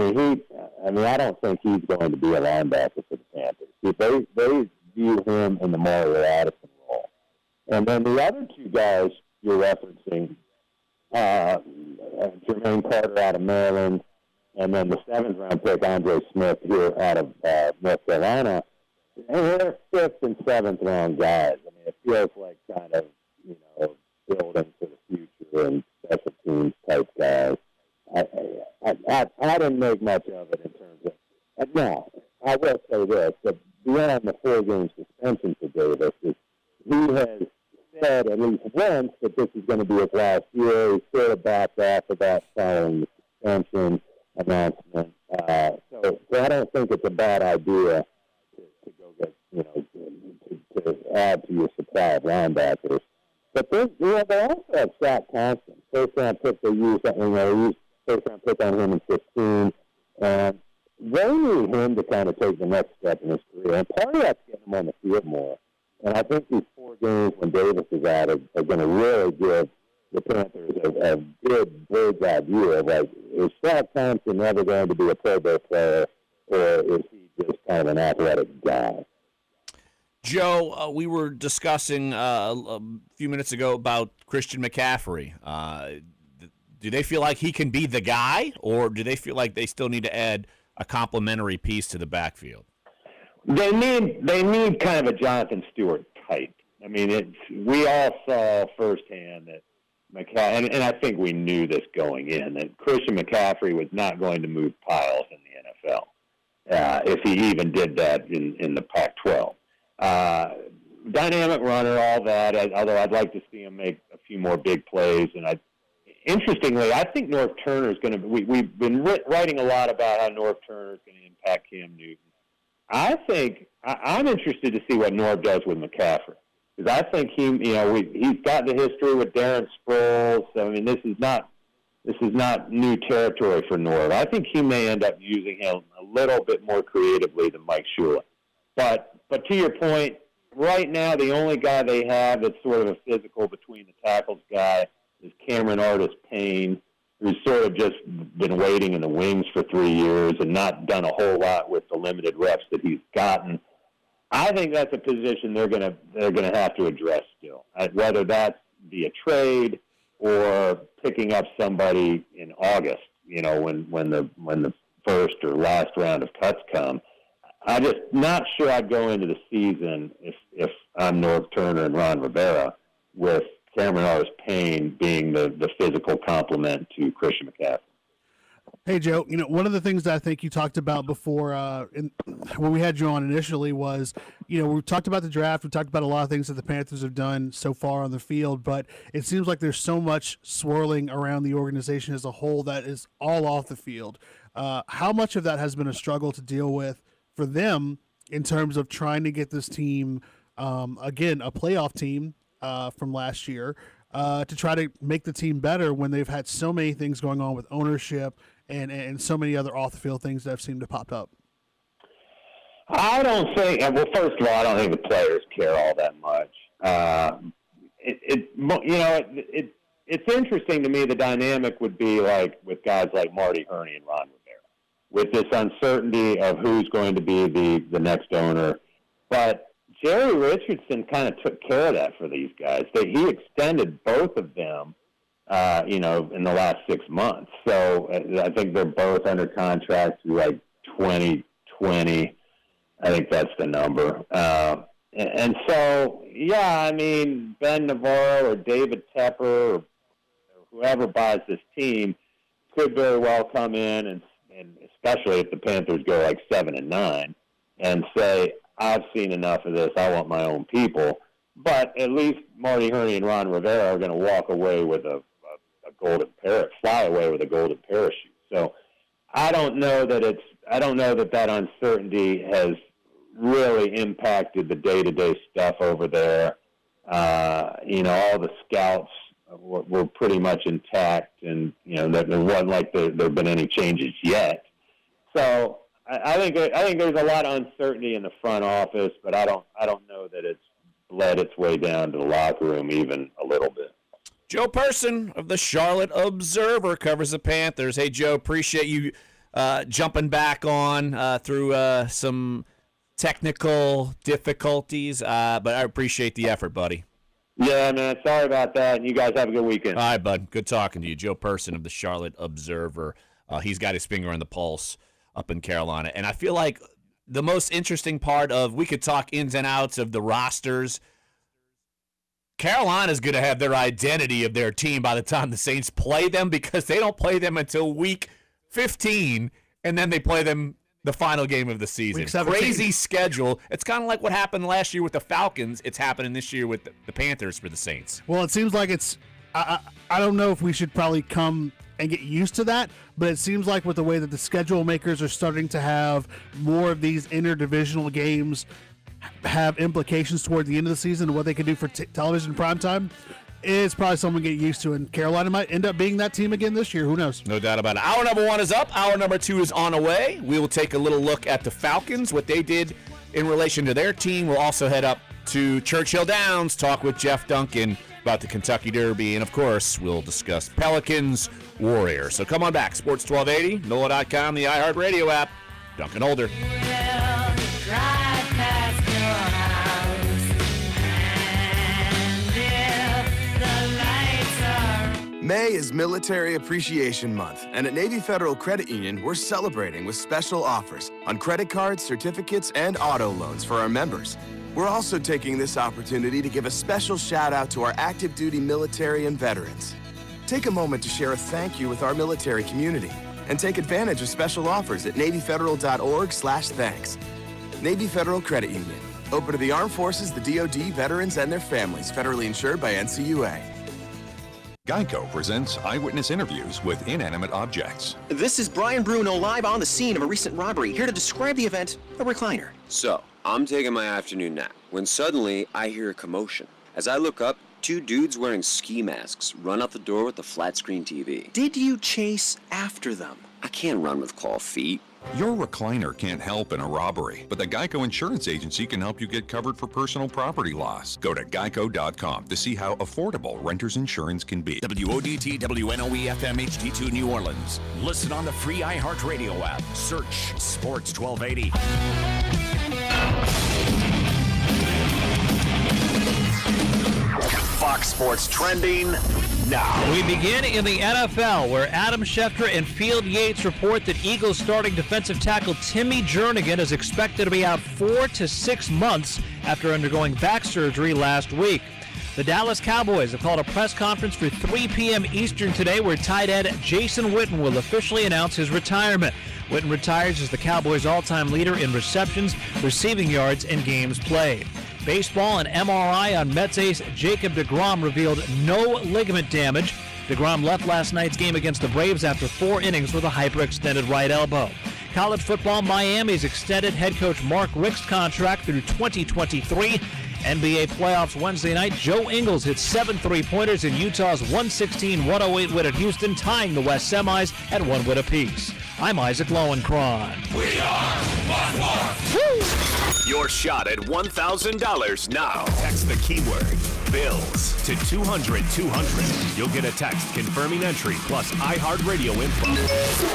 don't think he's going to be a linebacker for the Panthers. They view him in the Mario Addison role. And then the other two guys you're referencing, Jermaine Carter out of Maryland, and then the 7th-round pick, Andre Smith, here out of North Carolina, they're 5th and 7th-round guys. It feels like kind of, building for the future and special teams type guys. I didn't make much of it in terms of. Now, I will say this: that beyond the 4-game suspension for Davis, he has said at least once that this is going to be his last year. He sort of backed off of that following the suspension announcement. So I don't think it's a bad idea to go get, to add to your supply of linebackers. But they also have Shaq Thompson, first-round pick they used. First-round pick on him in 15, and they need him to kind of take the next step in his career. And part of that's getting him on the field more. And I think these 4 games when Davis is out are going to really give the Panthers a good bird's-eye view of, is Shaq Thompson ever going to be a Pro Bowl player, or is he just kind of an athletic guy? Joe, we were discussing a few minutes ago about Christian McCaffrey. Do they feel like he can be the guy, or do they feel like they still need to add a complementary piece to the backfield? They need kind of a Jonathan Stewart type. We all saw firsthand that McCaffrey, and I think we knew this going in, that Christian McCaffrey was not going to move piles in the NFL if he even did that in the Pac-12. Dynamic runner, all that. Although I'd like to see him make a few more big plays, and interestingly, I think Norv Turner is going to. We've been writing a lot about how Norv Turner is going to impact Cam Newton. I think I'm interested to see what Norv does with McCaffrey, because I think he's got the history with Darren Sproles. This is not new territory for Norv. I think he may end up using him a little bit more creatively than Mike Shula. But to your point, right now the only guy they have that's sort of a physical between the tackles guy is Cameron Artis-Payne, who's sort of just been waiting in the wings for 3 years and not done a whole lot with the limited reps that he's gotten. I think that's a position they're gonna have to address still, whether that's via trade or picking up somebody in August. When the first or last round of cuts come. I'm just not sure I'd go into the season if I'm Norv Turner and Ron Rivera with Cameron Artis-Payne being the physical complement to Christian McCaffrey. Hey, Joe, one of the things that I think you talked about before when we had you on initially was, we talked about the draft. We talked about a lot of things that the Panthers have done so far on the field, but it seems like there's so much swirling around the organization as a whole that is all off the field. How much of that has been a struggle to deal with for them in terms of trying to get this team, again, a playoff team from last year, to try to make the team better when they've had so many things going on with ownership and so many other off-the-field things that have seemed to pop up? I don't think. Well, first of all, I don't think the players care all that much. It's interesting to me. The dynamic would be like with guys like Marty Herney and Ron Rivera, with this uncertainty of who's going to be the next owner. But Jerry Richardson kind of took care of that for these guys. He extended both of them, in the last 6 months. So I think they're both under contract through like 2020. I think that's the number. And so, Ben Navarro or David Tepper or whoever buys this team could very well come in, and especially if the Panthers go like 7-9, and say, I've seen enough of this, I want my own people. But at least Marty Herney and Ron Rivera are going to walk away with fly away with a golden parachute. So I don't know that uncertainty has really impacted the day-to-day stuff over there. All the scouts were pretty much intact, and there wasn't like there have been any changes yet. So I think there's a lot of uncertainty in the front office, but I don't know that it's bled its way down to the locker room even a little bit. Joe Person of the Charlotte Observer covers the Panthers. Hey, Joe, appreciate you jumping back on through some technical difficulties, but I appreciate the effort, buddy. Yeah, man, sorry about that. You guys have a good weekend. All right, bud. Good talking to you. Joe Person of the Charlotte Observer. He's got his finger on the pulse up in Carolina. And I feel like the most interesting part we could talk ins and outs of the rosters. Carolina's going to have their identity of their team by the time the Saints play them, because they don't play them until week 15, and then they play them the final game of the season. Crazy schedule. It's kind of like what happened last year with the Falcons. It's happening this year with the Panthers for the Saints. Well, it seems like I don't know if we should probably come and get used to that, but it seems like with the way that the schedule makers are starting to have more of these interdivisional games have implications toward the end of the season and what they can do for television primetime, it's probably something to get used to, and Carolina might end up being that team again this year. Who knows? No doubt about it. Hour number 1 is up. Hour number 2 is on the way. We will take a little look at the Falcons, what they did in relation to their team. We'll also head up to Churchill Downs, talk with Jeff Duncan about the Kentucky Derby, and, of course, we'll discuss Pelicans, Warriors. So come on back. Sports 1280, NOLA.com, the iHeartRadio app. Duncan Holder. May is Military Appreciation Month, and at Navy Federal Credit Union, we're celebrating with special offers on credit cards, certificates, and auto loans for our members. We're also taking this opportunity to give a special shout out to our active duty military and veterans. Take a moment to share a thank you with our military community and take advantage of special offers at NavyFederal.org/thanks. Navy Federal Credit Union. Open to the Armed Forces, the DoD, veterans, and their families. Federally insured by NCUA. Geico presents eyewitness interviews with inanimate objects. This is Brian Bruno live on the scene of a recent robbery, here to describe the event, a recliner. So, I'm taking my afternoon nap when suddenly I hear a commotion. As I look up, 2 dudes wearing ski masks run out the door with a flat screen TV. Did you chase after them? I can't run with claw feet. Your recliner can't help in a robbery, but the Geico Insurance Agency can help you get covered for personal property loss. Go to geico.com to see how affordable renter's insurance can be. WODT WNOE FM HD2 New Orleans. Listen on the free iHeartRadio app. Search Sports 1280. Fox Sports trending now. We begin in the NFL, where Adam Schefter and Field Yates report that Eagles starting defensive tackle Timmy Jernigan is expected to be out 4 to 6 months after undergoing back surgery last week. The Dallas Cowboys have called a press conference for 3 p.m. Eastern today, where tight end Jason Witten will officially announce his retirement. Witten retires as the Cowboys' all-time leader in receptions, receiving yards, and games played. Baseball, an MRI on Mets ace Jacob deGrom revealed no ligament damage. deGrom left last night's game against the Braves after 4 innings with a hyperextended right elbow. College football, Miami's extended head coach Mark Richt's contract through 2023. NBA playoffs Wednesday night. Joe Ingles hit 7 3-pointers in Utah's 116-108 win at Houston, tying the West semis at 1 win apiece. I'm Isaac Lowenkron. We are one more. Your shot at $1,000 now. Text the keyword BILLS to 200-200. You'll get a text confirming entry plus iHeartRadio info.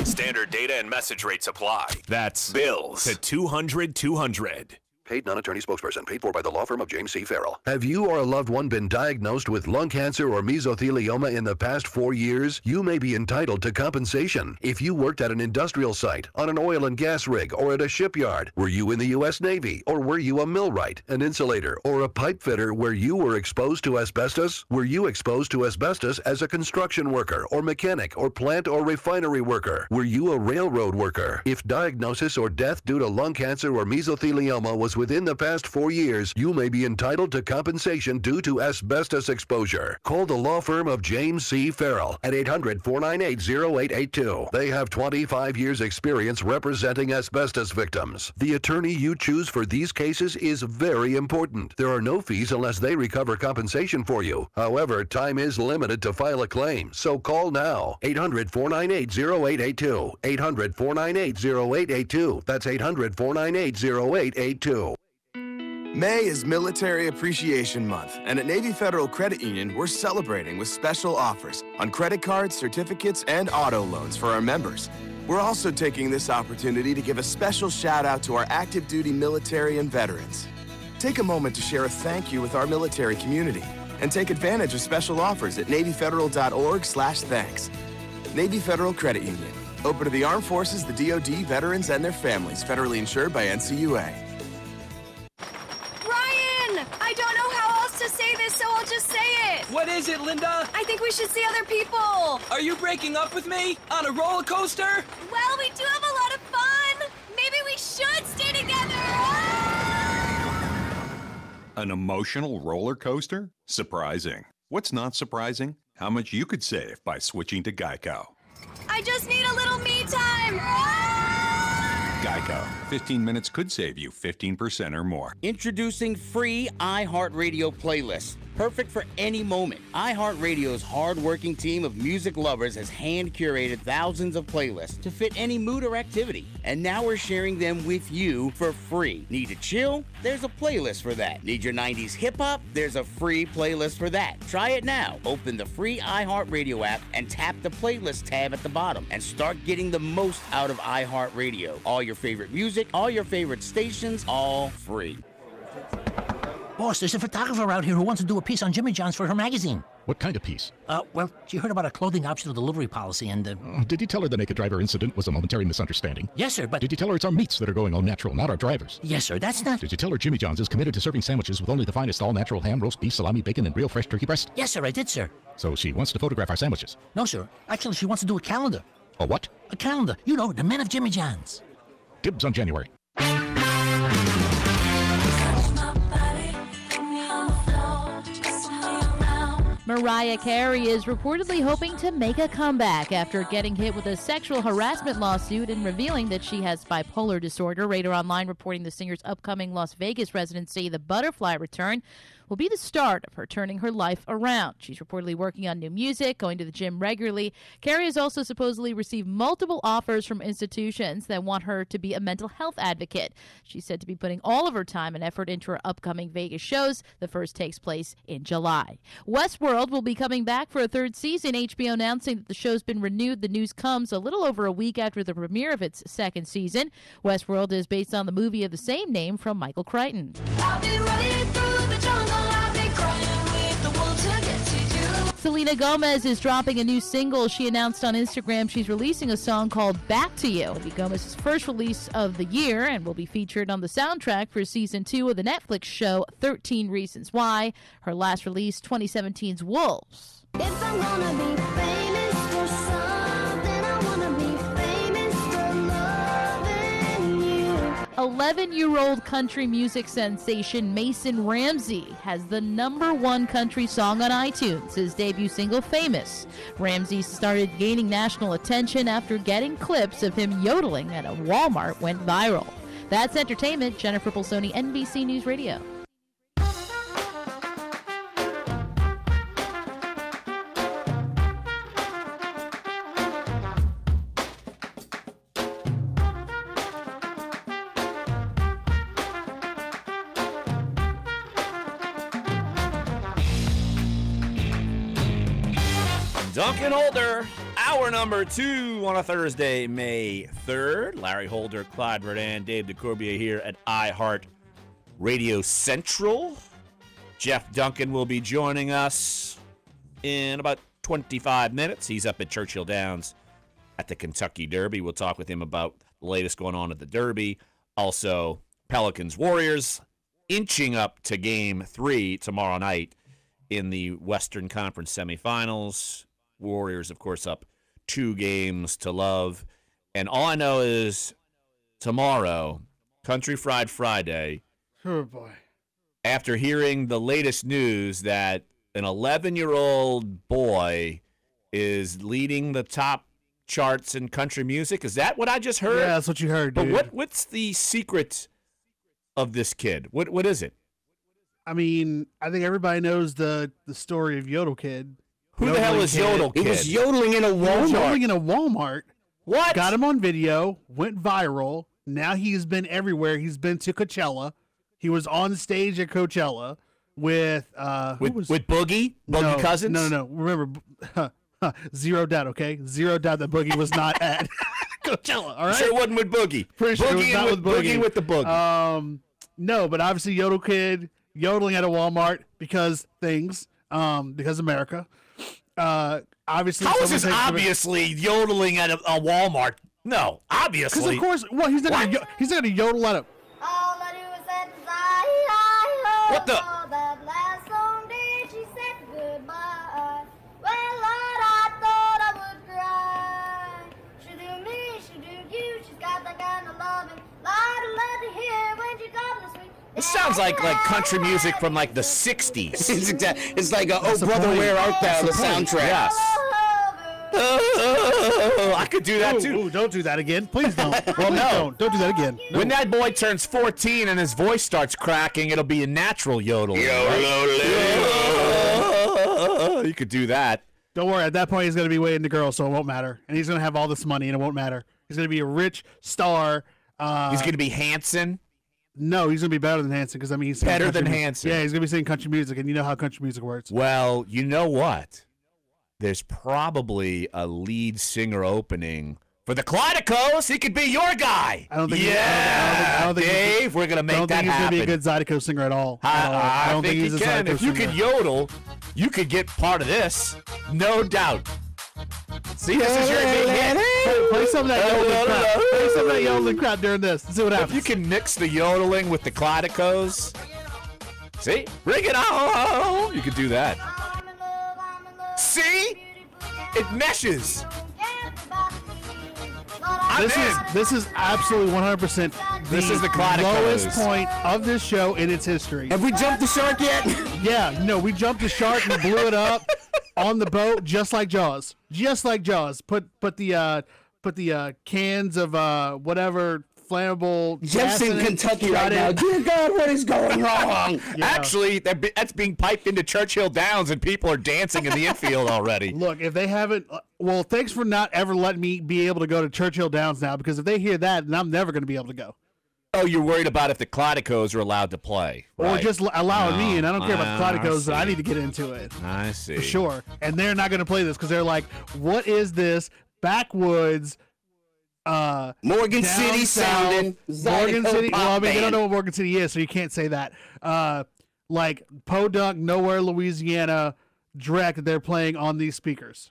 Standard data and message rates apply. That's BILLS to 200-200. Paid non-attorney spokesperson. Paid for by the law firm of James C. Farrell. Have you or a loved one been diagnosed with lung cancer or mesothelioma in the past 4 years? You may be entitled to compensation. If you worked at an industrial site, on an oil and gas rig, or at a shipyard, were you in the U.S. Navy, or were you a millwright, an insulator, or a pipe fitter where you were exposed to asbestos? Were you exposed to asbestos as a construction worker, or mechanic, or plant or refinery worker? Were you a railroad worker? If diagnosis or death due to lung cancer or mesothelioma was within the past 4 years, you may be entitled to compensation due to asbestos exposure. Call the law firm of James C. Farrell at 800-498-0882. They have 25 years experience representing asbestos victims. The attorney you choose for these cases is very important. There are no fees unless they recover compensation for you. However, time is limited to file a claim, so call now. 800-498-0882. 800-498-0882. That's 800-498-0882. May is Military Appreciation Month, and at Navy Federal Credit Union, we're celebrating with special offers on credit cards, certificates, and auto loans for our members. We're also taking this opportunity to give a special shout out to our active duty military and veterans. Take a moment to share a thank you with our military community and take advantage of special offers at NavyFederal.org/thanks. Navy Federal Credit Union. Open to the Armed Forces, the DoD, veterans, and their families. Federally insured by NCUA. I don't know how else to say this, so I'll just say it. What is it, Linda? I think we should see other people. Are you breaking up with me? On a roller coaster? Well, we do have a lot of fun. Maybe we should stay together. An emotional roller coaster? Surprising. What's not surprising? How much you could save by switching to Geico. I just need a little me time. Geico. 15 minutes could save you 15% or more. Introducing free iHeartRadio playlists. Perfect for any moment. iHeartRadio's hard-working team of music lovers has hand-curated thousands of playlists to fit any mood or activity. And now we're sharing them with you for free. Need to chill? There's a playlist for that. Need your 90s hip-hop? There's a free playlist for that. Try it now. Open the free iHeartRadio app and tap the playlist tab at the bottom and start getting the most out of iHeartRadio. All your favorite music, all your favorite stations, all free. Boss, there's a photographer out here who wants to do a piece on Jimmy John's for her magazine. What kind of piece? Well, she heard about a clothing optional delivery policy and... Did you tell her the naked driver incident was a momentary misunderstanding? Yes, sir, but... Did you tell her it's our meats that are going all natural, not our drivers? Yes, sir, that's not... Did you tell her Jimmy John's is committed to serving sandwiches with only the finest all-natural ham, roast beef, salami, bacon, and real fresh turkey breast? Yes, sir, I did, sir. So she wants to photograph our sandwiches? No, sir. Actually, she wants to do a calendar. A what? A calendar. You know, the men of Jimmy John's. Dibs on January. Mariah Carey is reportedly hoping to make a comeback after getting hit with a sexual harassment lawsuit and revealing that she has bipolar disorder. Radar Online reporting the singer's upcoming Las Vegas residency, The Butterfly Return, will be the start of her turning her life around. She's reportedly working on new music, going to the gym regularly. Carey has also supposedly received multiple offers from institutions that want her to be a mental health advocate. She's said to be putting all of her time and effort into her upcoming Vegas shows. The first takes place in July. Westworld will be coming back for a third season. HBO announcing that the show's been renewed. The news comes a little over a week after the premiere of its second season. Westworld is based on the movie of the same name from Michael Crichton. I'll be running through the jungle. I'll be crying with the wolves to get to you. Selena Gomez is dropping a new single. She announced on Instagram she's releasing a song called Back to You. It'll be Gomez's first release of the year and will be featured on the soundtrack for season 2 of the Netflix show 13 Reasons Why. Her last release, 2017's Wolves. If I'm gonna be famous for something, I wanna be famous for loving you. 11-year-old country music sensation Mason Ramsey has the #1 country song on iTunes, his debut single, Famous. Ramsey started gaining national attention after getting clips of him yodeling at a Walmart went viral. That's entertainment. Jennifer Bolsoni, NBC News Radio. Dunc and Holder, hour number 2 on a Thursday, May 3rd. Larry Holder, Clyde Verdun, Dave DeCourbier here at iHeart Radio Central. Jeff Duncan will be joining us in about 25 minutes. He's up at Churchill Downs at the Kentucky Derby. We'll talk with him about the latest going on at the Derby. Also, Pelicans-Warriors inching up to Game 3 tomorrow night in the Western Conference semifinals. Warriors, of course, up 2 games to love. And all I know is tomorrow, Country Fried Friday. Oh, boy. After hearing the latest news that an 11-year-old boy is leading the top charts in country music. Is that what I just heard? Yeah, that's what you heard, dude. But what's the secret of this kid? What is it? I mean, I think everybody knows the story of Yodel Kid. Who the hell is Yodel Kid? He was yodeling in a Walmart. What? Got him on video, went viral. Now he's been everywhere. He's been to Coachella. He was on stage at Coachella with Boogie? Boogie Cousins? No. Remember, zero doubt, okay? Zero doubt that Boogie was not at Coachella, all right? Sure wasn't with Boogie. Pretty sure it was not with Boogie. Boogie with the Boogie. No, but obviously Yodel Kid yodeling at a Walmart because America. Obviously, how is this obviously yodeling at a Walmart? No, obviously. Because of course, well, he's not gonna yodel at a. All I do is say hi, What the? That last long day she said goodbye. Well, Lord, I thought I would cry. She do me, she do you. She's got that kind of loving. Lord, I love to hear when she comes to sweet. It sounds like country music from like the 60s. It's like Oh Brother, Where Art Thou, the soundtrack. Yes. I could do that too. Ooh, don't do that again. Please don't. Well, no. Don't do that again. No. When that boy turns 14 and his voice starts cracking, it'll be a natural yodel. You could do that. Don't worry. At that point, he's going to be way into girls, so it won't matter. And he's going to have all this money, and it won't matter. He's going to be a rich star. He's going to be Hanson. No, he's going to be better than Hanson because, I mean, he's better than Hanson. Yeah, he's going to be singing country music, and you know how country music works. Well, you know what? There's probably a lead singer opening for the Clydicos. He could be your guy. I don't think. Yeah, I don't think Dave, we're gonna make that happen. I don't think he's gonna be a good Zydeco singer at all. I don't think he's he a can. Zydeco If you singer. could yodel, you could get part of this, no doubt. See, this is your big hit. Play some of that yodeling crap. Play some of that yodeling crap during this. Let's see what happens. If you can mix the yodeling with the Clydicos, see, bring it on. You could do that. See, it meshes. This is absolutely 100% This is the Clydicos. lowest point of this show in its history. Have we jumped the shark yet? Yeah, no, we jumped the shark and blew it up on the boat, just like Jaws. Just like Jaws. Put the cans of whatever flammable. Jeff's in Kentucky right now. Dear God, what is going wrong? Yeah. Actually, that's being piped into Churchill Downs, and people are dancing in the infield already. Look, if they haven't, well, thanks for not ever letting me be able to go to Churchill Downs now, because if they hear that, then I'm never going to be able to go. Oh, you're worried about if the Clydicos are allowed to play, right? Or just allowing me, and I don't care about the Clydicos, but I see. need to get into it. I see. For sure. And they're not going to play this because they're like, what is this backwoods Morgan City sounding Morgan Zydeco City. pop Well, I mean, they don't band. know what Morgan City is, so you can't say that. Like Podunk, Nowhere, Louisiana, Drek that they're playing on these speakers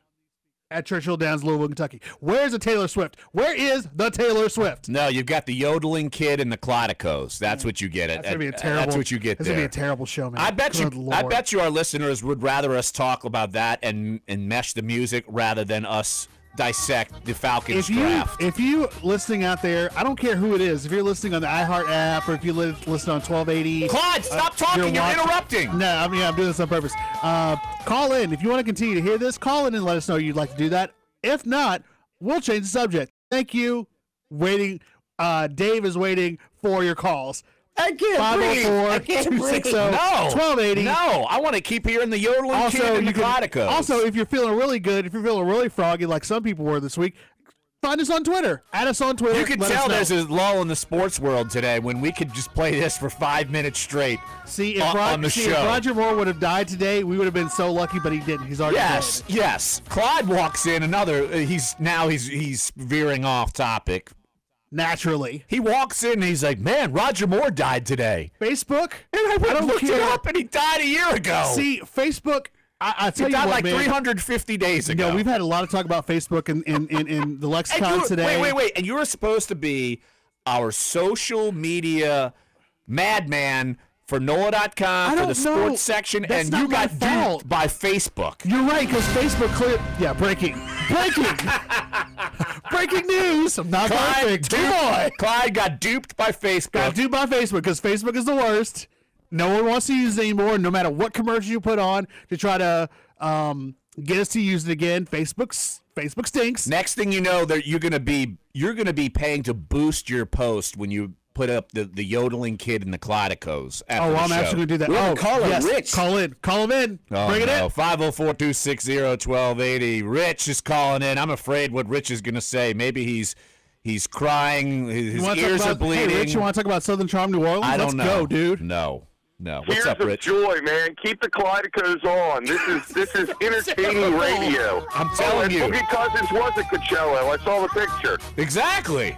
at Churchill Downs, Louisville, Kentucky. Where's the Taylor Swift? Where is the Taylor Swift? No, you've got the yodeling kid and the Clydicos. That's what you get. That's gonna be a terrible. That's what you get That's there. gonna be a terrible show, man. I bet Good you. Lord. I bet you our listeners would rather us talk about that and mesh the music rather than us dissect the Falcons draft. If you listening out there, I don't care who it is. If you're listening on the iHeart app or if you listen on 1280, Clyde, stop talking. You're interrupting. No, I'm doing this on purpose. Call in if you want to continue to hear this. Call in and let us know you'd like to do that. If not, we'll change the subject. Thank you. Waiting. Dave is waiting for your calls. I can't breathe. 504-260-1280. No, I want to keep hearing the yodeling kid and the Clydicos. Also, if you're feeling really good, if you're feeling really froggy like some people were this week, Find us on Twitter. Add us on Twitter. You can Let us tell know. there's a lull in the sports world today when we could just play this for 5 minutes straight. See, if, on the show. If Roger Moore would have died today, we would have been so lucky, but he didn't. He's already dead. Yes. Clyde walks in. He's veering off topic. Naturally. He walks in and he's like, man, Roger Moore died today. Facebook? And I went and looked it up and he died a year ago. See, Facebook, I tell he you died what, like 350 days ago. No, we've had a lot of talk about Facebook in the lexicon today. Wait. And you were supposed to be our social media madman for NOLA.com, for the sports section, and you got duped by Facebook. You're right, because Facebook cleared. Yeah, breaking news. I'm not perfect. Clyde got duped by Facebook. Got duped by Facebook because Facebook is the worst. No one wants to use it anymore, no matter what commercial you put on to try to get us to use it again. Facebook stinks. Next thing you know, that you're gonna be paying to boost your post when you put up the yodeling kid and the Clydicos. I'm actually gonna do that. Call him Rich. Call him in. Bring it in. 504-260-1280. Rich is calling in. I'm afraid what Rich is gonna say. Maybe he's crying. His ears are bleeding. Hey, Rich, you want to talk about Southern Charm, New Orleans? Let's go, dude. No. What's up, Rich? Joy, man. Keep the Clydicos on. This is entertaining radio. I'm telling you. Boogie Cousins was at Coachella. I saw the picture. Exactly.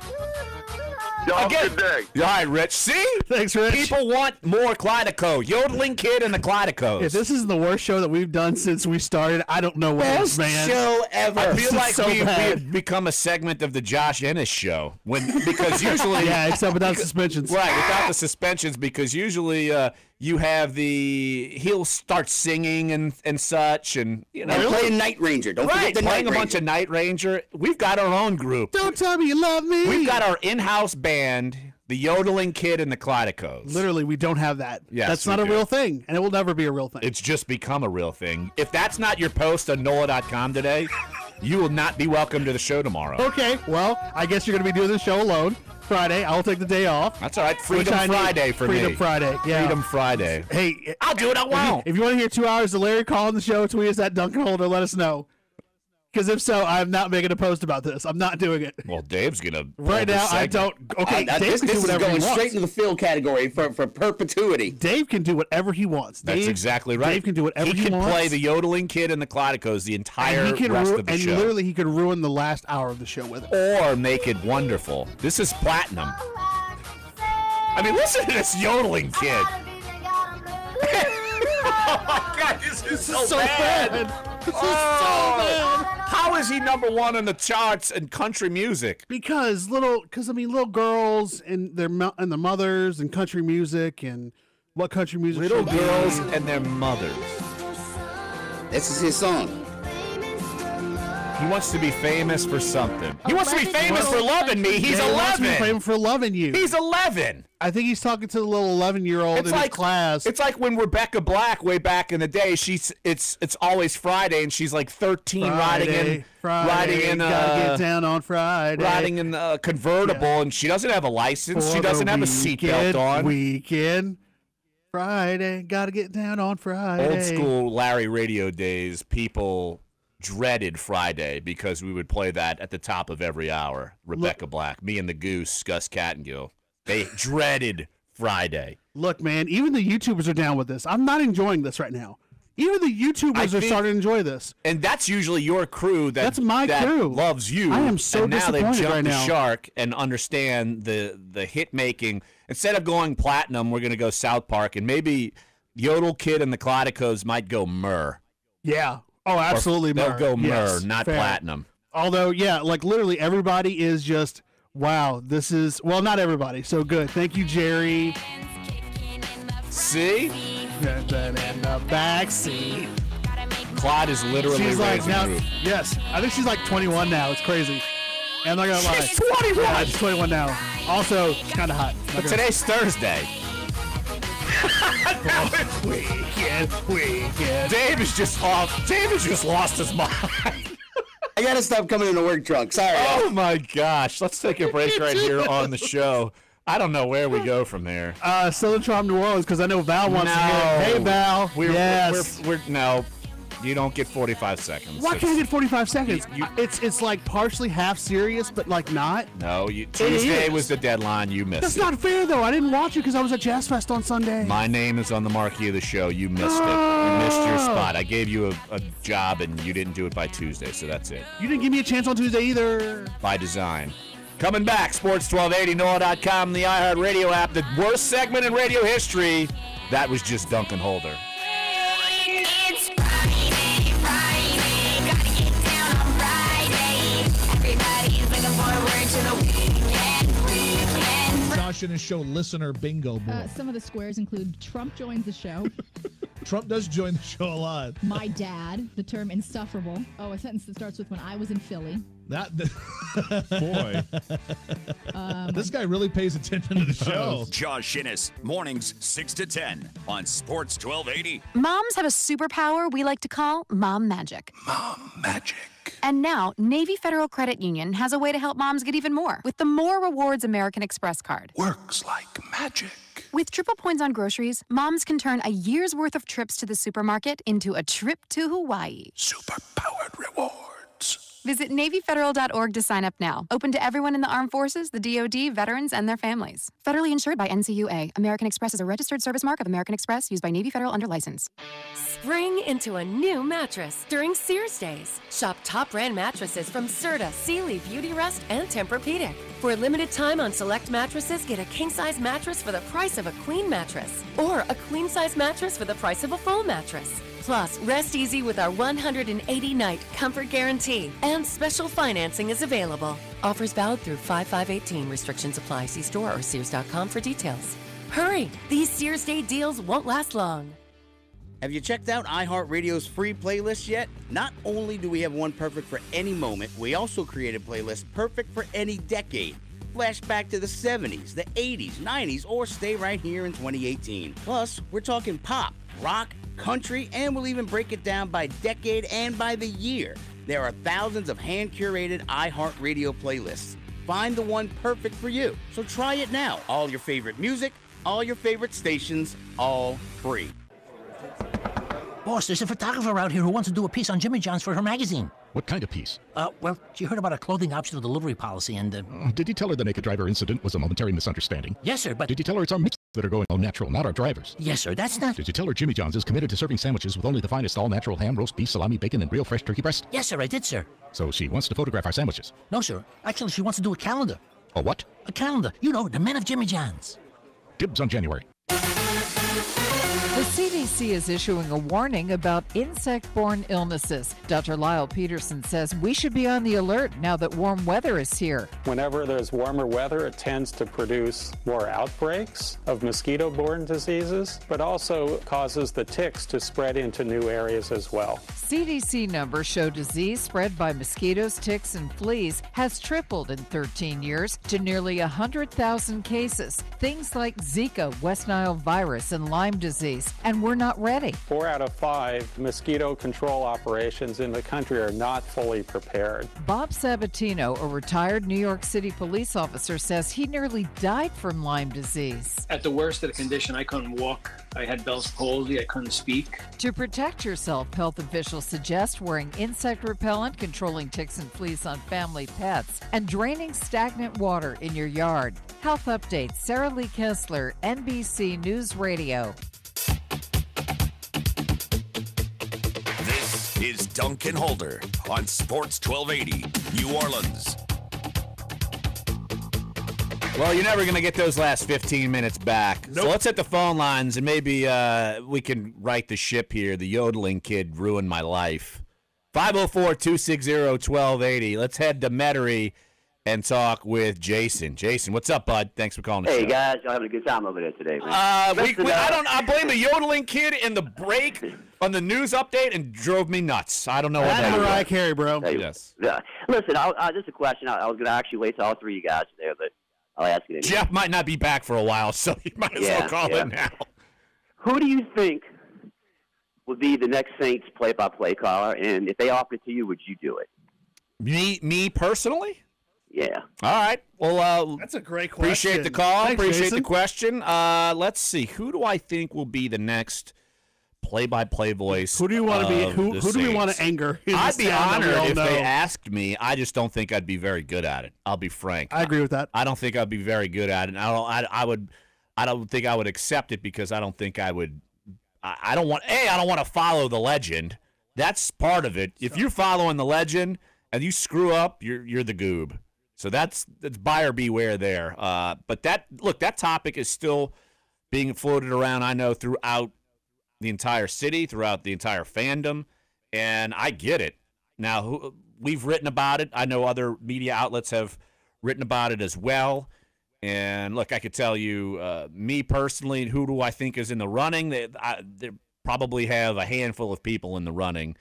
Y'all have a good day. All right, Rich. See? Thanks, Rich. People want more Clydico. Yodeling kid and the Clydicos. If this is the worst show that we've done since we started, I don't know what else, man. show ever. I feel like so we've become a segment of the Josh Ennis show because usually except without suspensions. Right, without the suspensions, because usually you have he'll start singing and such, and playing Night Ranger. Don't forget the playing Night a bunch of Night Ranger. We've got our own group. Don't tell me you love me. We've got our in-house band, the Yodeling Kid and the Clydicos. Literally, we don't have that. Yes, that's not a real thing, and it will never be a real thing. It's just become a real thing. If that's not your post on NOLA.com today, you will not be welcome to the show tomorrow. Okay, well, I guess you're going to be doing this show alone. Friday, I'll take the day off. That's all right. Freedom Friday for me. Freedom Friday, yeah. Freedom Friday. Hey, I'll do it. I won't. If you want to hear 2 hours of Larry calling the show, tweet us at Dunc and Holder. Let us know. Because if so, I'm not making a post about this. I'm not doing it. Well, Dave's gonna. Right now, I don't. Okay, Dave can do whatever he wants. Straight into the fill category for perpetuity. Dave can do whatever he wants. That's exactly right. Dave can do whatever he wants. He can play the Yodeling Kid and the Clydicos the entire rest of the show. And literally, he could ruin the last hour of the show with it. Or make it wonderful. This is platinum. I mean, listen to this Yodeling Kid. Oh my God, this is so bad. This is so bad. How is he number one on the charts in country music? Because little girls and their mothers and country music and what country music. Little girls and their mothers. This is his song. He wants to be famous for something. He wants to be famous for loving me. He's 11. He wants to be famous for loving you. He's 11. I think he's talking to the little 11-year-old in his class. It's like when Rebecca Black, way back in the day, it's always Friday, and she's like 13, riding in gotta get down on Friday, riding in a convertible, and she doesn't have a license. She doesn't have a seatbelt on. Weekend Friday, gotta get down on Friday. Old school Larry radio days, people dreaded Friday because we would play that at the top of every hour. Rebecca Black, me and the Goose, Gus Cattingill. They dreaded Friday. Look, man, even the YouTubers are down with this. I'm not enjoying this right now. Even the YouTubers are starting to enjoy this. And that's usually your crew that's my crew. Loves you. I am so disappointed now they've jumped right now. the shark and understand the hit making. Instead of going platinum, we're going to go South Park, and maybe Yodel Kid and the Clydicos might go myrrh. Yeah. Oh, absolutely. They'll go myrrh, yes, not platinum. Although, yeah, like literally everybody is just, wow, this is, well, not everybody. So good. Thank you, Jerry. See? In the backseat. Clyde is literally she's like now, group. Yes, I think she's like 21 now. It's crazy. And I'm not gonna lie. She's 21. Yeah, she's 21 now. Also, it's kind of hot. But today's Thursday. Weekend. Dave is just off. Dave has just lost his mind. I gotta stop coming in the work truck. Sorry. Oh my gosh. Let's take a break right here on the show. I don't know where we go from there. Southern Charm, New Orleans, because I know Val wants to hear it. Hey, Val. We're no. You don't get 45 seconds. Why can't I get 45 seconds? It's like partially half serious, but like not. No, Tuesday was the deadline. You missed That's it. not fair, though. I didn't watch it because I was at Jazz Fest on Sunday. My name is on the marquee of the show. You missed it. You missed your spot. I gave you a job, and you didn't do it by Tuesday, so that's it. You didn't give me a chance on Tuesday either. By design. Coming back, Sports 1280, NOLA.com, the iHeartRadio app. The worst segment in radio history. That was just Dunc and Holder. It's Friday, gotta get down on Friday. Everybody's looking forward to the weekend. Josh and his show Listener Bingo Board. Some of the squares include Trump joins the show. Trump does join the show a lot. My dad, the term insufferable. Oh, a sentence that starts with when I was in Philly. Boy. This guy really pays attention to the show. Josh Shinnis, mornings 6 to 10 on Sports 1280. Moms have a superpower we like to call Mom Magic. Mom Magic. And now, Navy Federal Credit Union has a way to help moms get even more with the More Rewards American Express card. Works like magic. With triple points on groceries, moms can turn a year's worth of trips to the supermarket into a trip to Hawaii. Super-powered rewards. Visit NavyFederal.org to sign up now. Open to everyone in the armed forces, the DoD, veterans, and their families. Federally insured by NCUA. American Express is a registered service mark of American Express used by Navy Federal under license. Spring into a new mattress during Sears Days. Shop top brand mattresses from Serta, Sealy, Beauty Rest, and Tempur-Pedic. For a limited time on select mattresses, get a king-size mattress for the price of a queen mattress. Or a queen-size mattress for the price of a full mattress. Plus, rest easy with our 180-night comfort guarantee. And special financing is available. Offers valid through 5/5/18. Restrictions apply. See store or Sears.com for details. Hurry! These Sears Day deals won't last long. Have you checked out iHeartRadio's free playlist yet? Not only do we have one perfect for any moment, we also created playlists perfect for any decade. Flash back to the 70s, the 80s, 90s, or stay right here in 2018. Plus, we're talking pop, rock, country, and we'll even break it down by decade and by the year. There are thousands of hand-curated iHeartRadio playlists. Find the one perfect for you. So try it now. All your favorite music, all your favorite stations, all free. Boss, there's a photographer out here who wants to do a piece on Jimmy John's for her magazine. What kind of piece? Well, she heard about a clothing optional delivery policy and... Did you tell her the naked driver incident was a momentary misunderstanding? Yes, sir, but... Did you tell her it's our mix that are going all-natural, not our drivers? Yes, sir, that's not... Did you tell her Jimmy John's is committed to serving sandwiches with only the finest all-natural ham, roast beef, salami, bacon, and real fresh turkey breast? Yes, sir, I did, sir. So she wants to photograph our sandwiches? No, sir. Actually, she wants to do a calendar. A what? A calendar. You know, the men of Jimmy John's. Dibs on January. The CDC is issuing a warning about insect-borne illnesses. Dr. Lyle Peterson says we should be on the alert now that warm weather is here. Whenever there's warmer weather, it tends to produce more outbreaks of mosquito-borne diseases, but also causes the ticks to spread into new areas as well. CDC numbers show disease spread by mosquitoes, ticks, and fleas has tripled in 13 years to nearly 100,000 cases. Things like Zika, West Nile virus, and Lyme disease. And we're not ready. 4 out of 5 mosquito control operations in the country are not fully prepared. Bob Sabatino, a retired New York City police officer, says he nearly died from Lyme disease. At the worst of the condition, I couldn't walk. I had Bell's palsy. I couldn't speak. To protect yourself, health officials suggest wearing insect repellent, controlling ticks and fleas on family pets, and draining stagnant water in your yard. Health updates, Sarah Lee Kessler, NBC News Radio. This is Dunc and Holder on Sports 1280, New Orleans. Well, you're never going to get those last 15 minutes back. Nope. So let's hit the phone lines, and maybe we can right the ship here. The yodeling kid ruined my life. 504-260-1280. Let's head to Metairie and talk with Jason. Jason, what's up, bud? Thanks for calling the show. Hey, guys. Y'all having a good time over there today, man. I blame the yodeling kid in the break on the news update and drove me nuts. I don't know what that is. Mariah Carey, bro. Hey, yes. Listen, just a question. I was going to actually wait till all three of you guys are there, but I'll ask it anyway. Jeff might not be back for a while, so you might as well call it now. Who do you think would be the next Saints play-by-play caller? And if they offered it to you, would you do it? Me personally? Yeah. All right. Well, that's a great question. Appreciate the call. Thanks, appreciate Jason. the question. Let's see. Who do I think will be the next play-by-play voice. Who do you want to be? Who do we want to anger? I'd be honored if they asked me. I just don't think I'd be very good at it. I'll be frank. I agree with that. I don't think I'd be very good at it. I don't think I would accept it because I don't think I would. I don't want to follow the legend. That's part of it. If you're following the legend and you screw up, you're the goob. So that's buyer beware there. But that topic is still being floated around, I know, throughout the entire city, throughout the entire fandom, and I get it. Now, we've written about it. I know other media outlets have written about it as well. And look, I could tell you, me personally, who do I think is in the running? They probably have a handful of people in the running,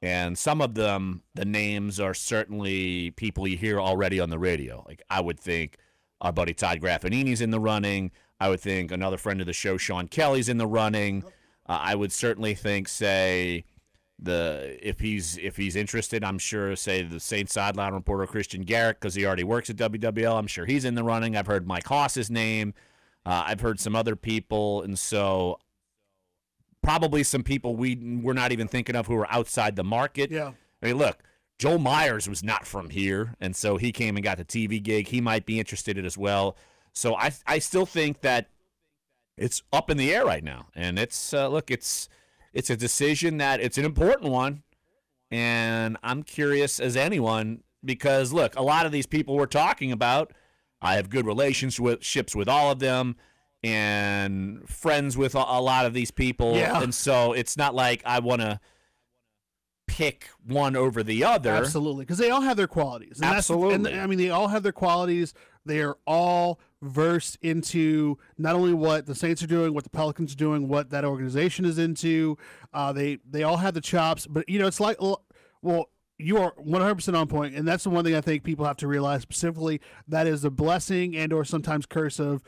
and some of them, the names are certainly people you hear already on the radio. Like, I would think our buddy Todd Graffanini's in the running. I would think another friend of the show, Sean Kelly's in the running. I would certainly think, say, if he's interested, I'm sure, say, the Saints sideline reporter Christian Garrett, because he already works at WWL, I'm sure he's in the running. I've heard Mike Haas's name. I've heard some other people, and so probably some people we're not even thinking of who are outside the market. Yeah. I mean, look, Joel Myers was not from here, and so he came and got the TV gig. He might be interested in it as well. So I still think that it's up in the air right now, and it's it's a decision that it's an important one, and I'm curious as anyone because, look, a lot of these people we're talking about, I have good relationships with all of them and friends with a lot of these people, and so it's not like I want to pick one over the other. Absolutely, because they all have their qualities. And Absolutely. I mean, they all have their qualities. They are all versed into not only what the Saints are doing, what the Pelicans are doing, what that organization is into. They all have the chops, but it's like, well, you are 100% on point, and that's the one thing I think people have to realize specifically. That is the blessing and or sometimes curse of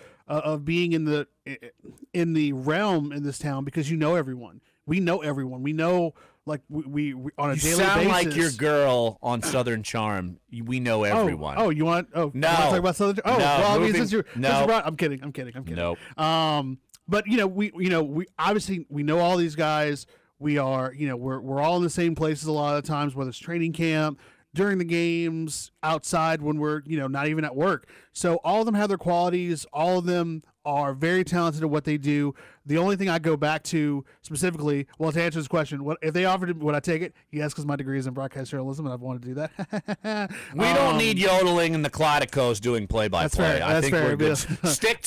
being in the realm in this town, because you know everyone. We know everyone. We know. Like we on a daily basis. You sound like your girl on Southern Charm. We know everyone. No. You want to talk about Southern Charm? No. Well, I mean, since you're I'm kidding. Nope. But we obviously we know all these guys. We are we're all in the same places a lot of the times, whether it's training camp, during the games, outside when we're not even at work. So all of them have their qualities. All of them are very talented at what they do. The only thing I go back to specifically, well, to answer this question, what if they offered it, would I take it? Yes, because my degree is in broadcast journalism, and I've wanted to do that. We don't need yodeling and the Clydicos doing play-by-play. I think we're good. Stick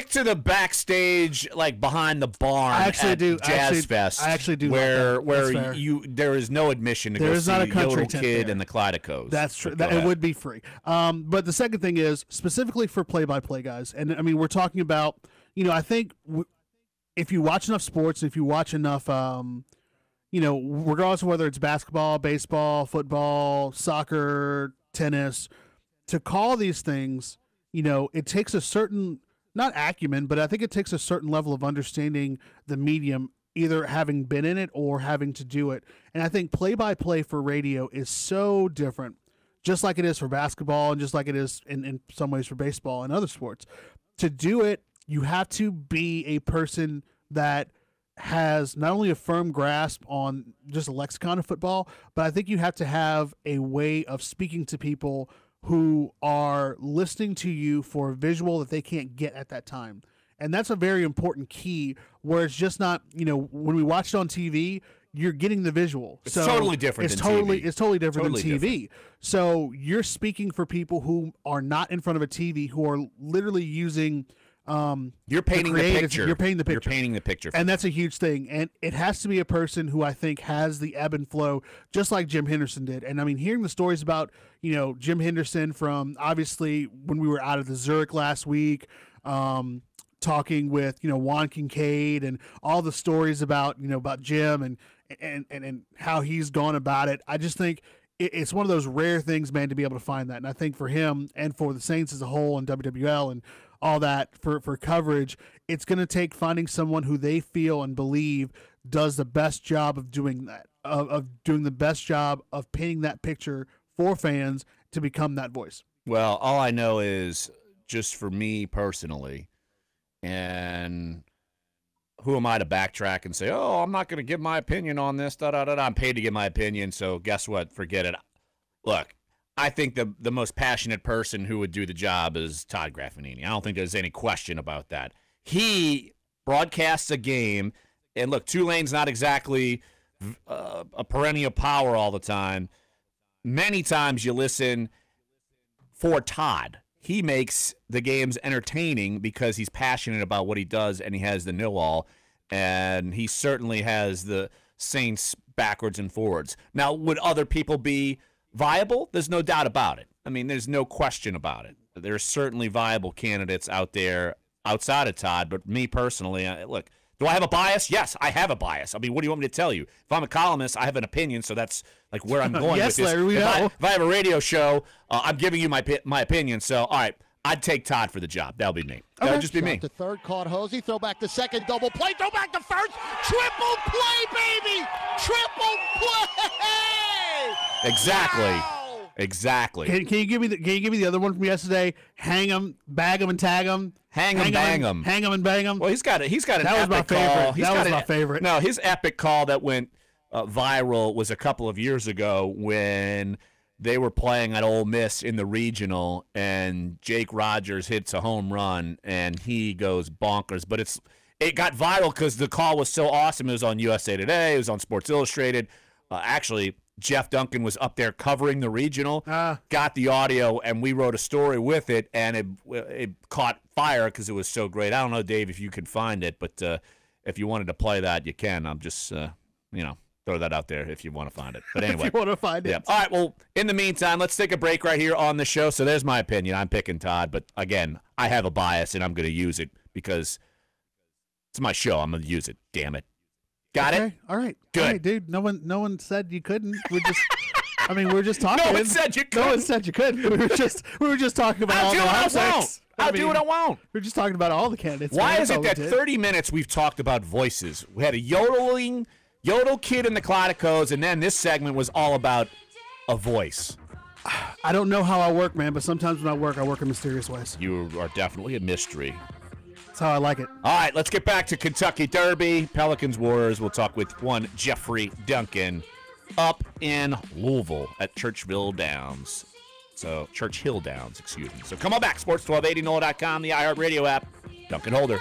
to the backstage, like behind the barn. I actually do. Jazz Fest. I actually do. Where there is no admission to go see a Yodel Kid and the Clydicos. That's true. It would be free. But the second thing is specifically for play-by-play guys, and I mean we're talking about. I think if you watch enough sports, if you watch enough, regardless of whether it's basketball, baseball, football, soccer, tennis, to call these things, it takes a certain, not acumen, but I think it takes a certain level of understanding the medium, either having been in it or having to do it. And I think play-by-play for radio is so different, just like it is for basketball and just like it is in some ways for baseball and other sports. To do it, you have to be a person that has not only a firm grasp on just a lexicon of football, but I think you have to have a way of speaking to people who are listening to you for a visual that they can't get at that time. And that's a very important key, where it's just not, when we watch it on TV, you're getting the visual. It's totally different than TV. It's totally different than TV. So you're speaking for people who are not in front of a TV, who are literally using you're painting the picture. You're painting the picture. You're painting the picture. And that's a huge thing. And it has to be a person who I think has the ebb and flow, just like Jim Henderson did. And I mean, hearing the stories about, Jim Henderson from obviously when we were out of the Zurich last week, talking with, Juan Kincaid and all the stories about, about Jim and how he's gone about it. I just think it's one of those rare things, man, to be able to find that. And I think for him and for the Saints as a whole and WWL and all that for coverage, it's going to take finding someone who they feel and believe does the best job of doing that, of doing the best job of painting that picture for fans to become that voice. Well, all I know is, just for me personally, and who am I to backtrack and say, oh, I'm not going to give my opinion on this, da-da-da-da. I'm paid to give my opinion, so guess what? Forget it. Look, I think the most passionate person who would do the job is Todd Graffagnini. I don't think there's any question about that. He broadcasts a game, and look, Tulane's not exactly a perennial power all the time. Many times you listen for Todd. He makes the games entertaining because he's passionate about what he does, and he has the know-all, and he certainly has the Saints backwards and forwards. Now, would other people be viable? There's no doubt about it. I mean, there's no question about it. There's certainly viable candidates out there outside of Todd, but me personally, look, do I have a bias? Yes, I have a bias. I mean, what do you want me to tell you? If I'm a columnist, I have an opinion, so that's like where I'm going yes, with this. Larry, we know. If I have a radio show, I'm giving you my opinion. So, all right, I'd take Todd for the job. That'll be me. That would just be me. To third, caught Hosey. Throw back to second, double play. Throw back to first. Triple play, baby. Triple play. Exactly. Wow. Exactly. Can you give me the other one from yesterday? Hang 'em, bag 'em, and tag 'em. Hang 'em, bang 'em. Hang 'em and bang 'em. Well, he's got an that epic was my call. favorite. That was my favorite. No, his epic call that went viral was a couple of years ago when they were playing at Ole Miss in the regional, and Jake Rogers hits a home run, and he goes bonkers. But it got viral because the call was so awesome. It was on USA Today. It was on Sports Illustrated. Actually, Jeff Duncan was up there covering the regional, got the audio, and we wrote a story with it, and it caught fire because it was so great. I don't know, Dave, if you can find it, but if you wanted to play that, you can. I'm just, throw that out there if you want to find it. But anyway. If you want to find it. Yeah. All right, well, in the meantime, let's take a break right here on the show. So there's my opinion. I'm picking Todd, but again, I have a bias, and I'm going to use it because it's my show. I'm going to use it. Damn it. Got it? All right. Good. All right, dude. No one said you couldn't. We're just talking. No one said you couldn't. No one said you couldn't. We were just talking about all the won't. I'll do what I want. We're just talking about all the candidates. Why is it that 30 minutes we've talked about voices? We had a yodel kid in the Clodicos, and then this segment was all about a voice. I don't know how I work, man, but sometimes when I work in mysterious ways. You are definitely a mystery. That's how I like it. All right, let's get back to Kentucky Derby. Pelicans Warriors. We'll talk with one Jeffrey Duncan up in Louisville at Churchill Downs. So come on back. Sports 1280, NOLA.com, the iHeartRadio app. Duncan Holder.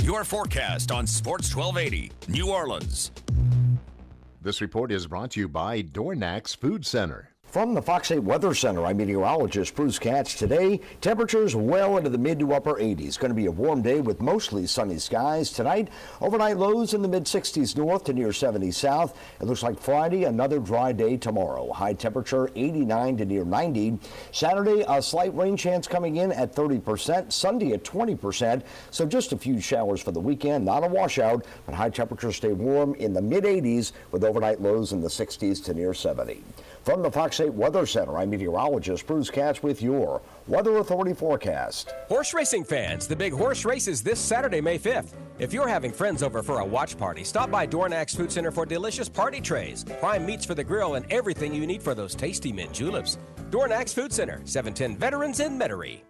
Your forecast on Sports 1280, New Orleans. This report is brought to you by Dornax Food Center. From the Fox 8 Weather Center, I'm meteorologist Bruce Katz. Today, temperatures well into the mid to upper 80s. Going to be a warm day with mostly sunny skies. Tonight, overnight lows in the mid-60s north to near 70 south. It looks like Friday, another dry day tomorrow. High temperature 89 to near 90. Saturday, a slight rain chance coming in at 30%. Sunday at 20%. So just a few showers for the weekend. Not a washout, but high temperatures stay warm in the mid-80s with overnight lows in the 60s to near 70. From the Fox 8 Weather Center, I'm meteorologist Bruce Katz with your Weather Authority forecast. Horse racing fans, the big horse race is this Saturday, May 5th. If you're having friends over for a watch party, stop by Dornax Food Center for delicious party trays, prime meats for the grill, and everything you need for those tasty mint juleps. Dornax Food Center, 710 Veterans in Metairie.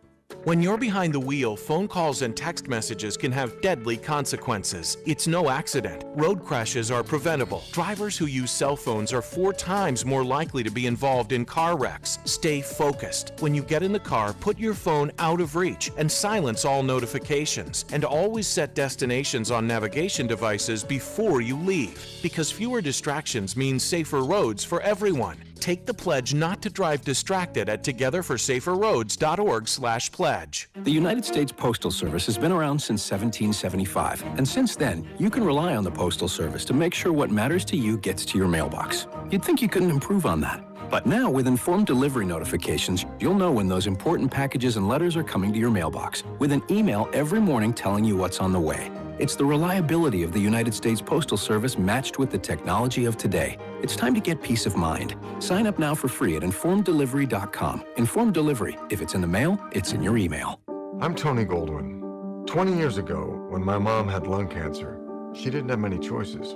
When you're behind the wheel, phone calls and text messages can have deadly consequences. It's no accident. Road crashes are preventable. Drivers who use cell phones are 4 times more likely to be involved in car wrecks. Stay focused. When you get in the car, put your phone out of reach and silence all notifications. And always set destinations on navigation devices before you leave, because fewer distractions means safer roads for everyone. Take the pledge not to drive distracted at togetherforsaferroads.org/pledge. The United States Postal Service has been around since 1775, and since then, you can rely on the Postal Service to make sure what matters to you gets to your mailbox. You'd think you couldn't improve on that. But now, with informed delivery notifications, you'll know when those important packages and letters are coming to your mailbox, with an email every morning telling you what's on the way. It's the reliability of the United States Postal Service matched with the technology of today. It's time to get peace of mind. Sign up now for free at informeddelivery.com. Informed Delivery. If it's in the mail, it's in your email. I'm Tony Goldwyn. 20 years ago, when my mom had lung cancer, she didn't have many choices.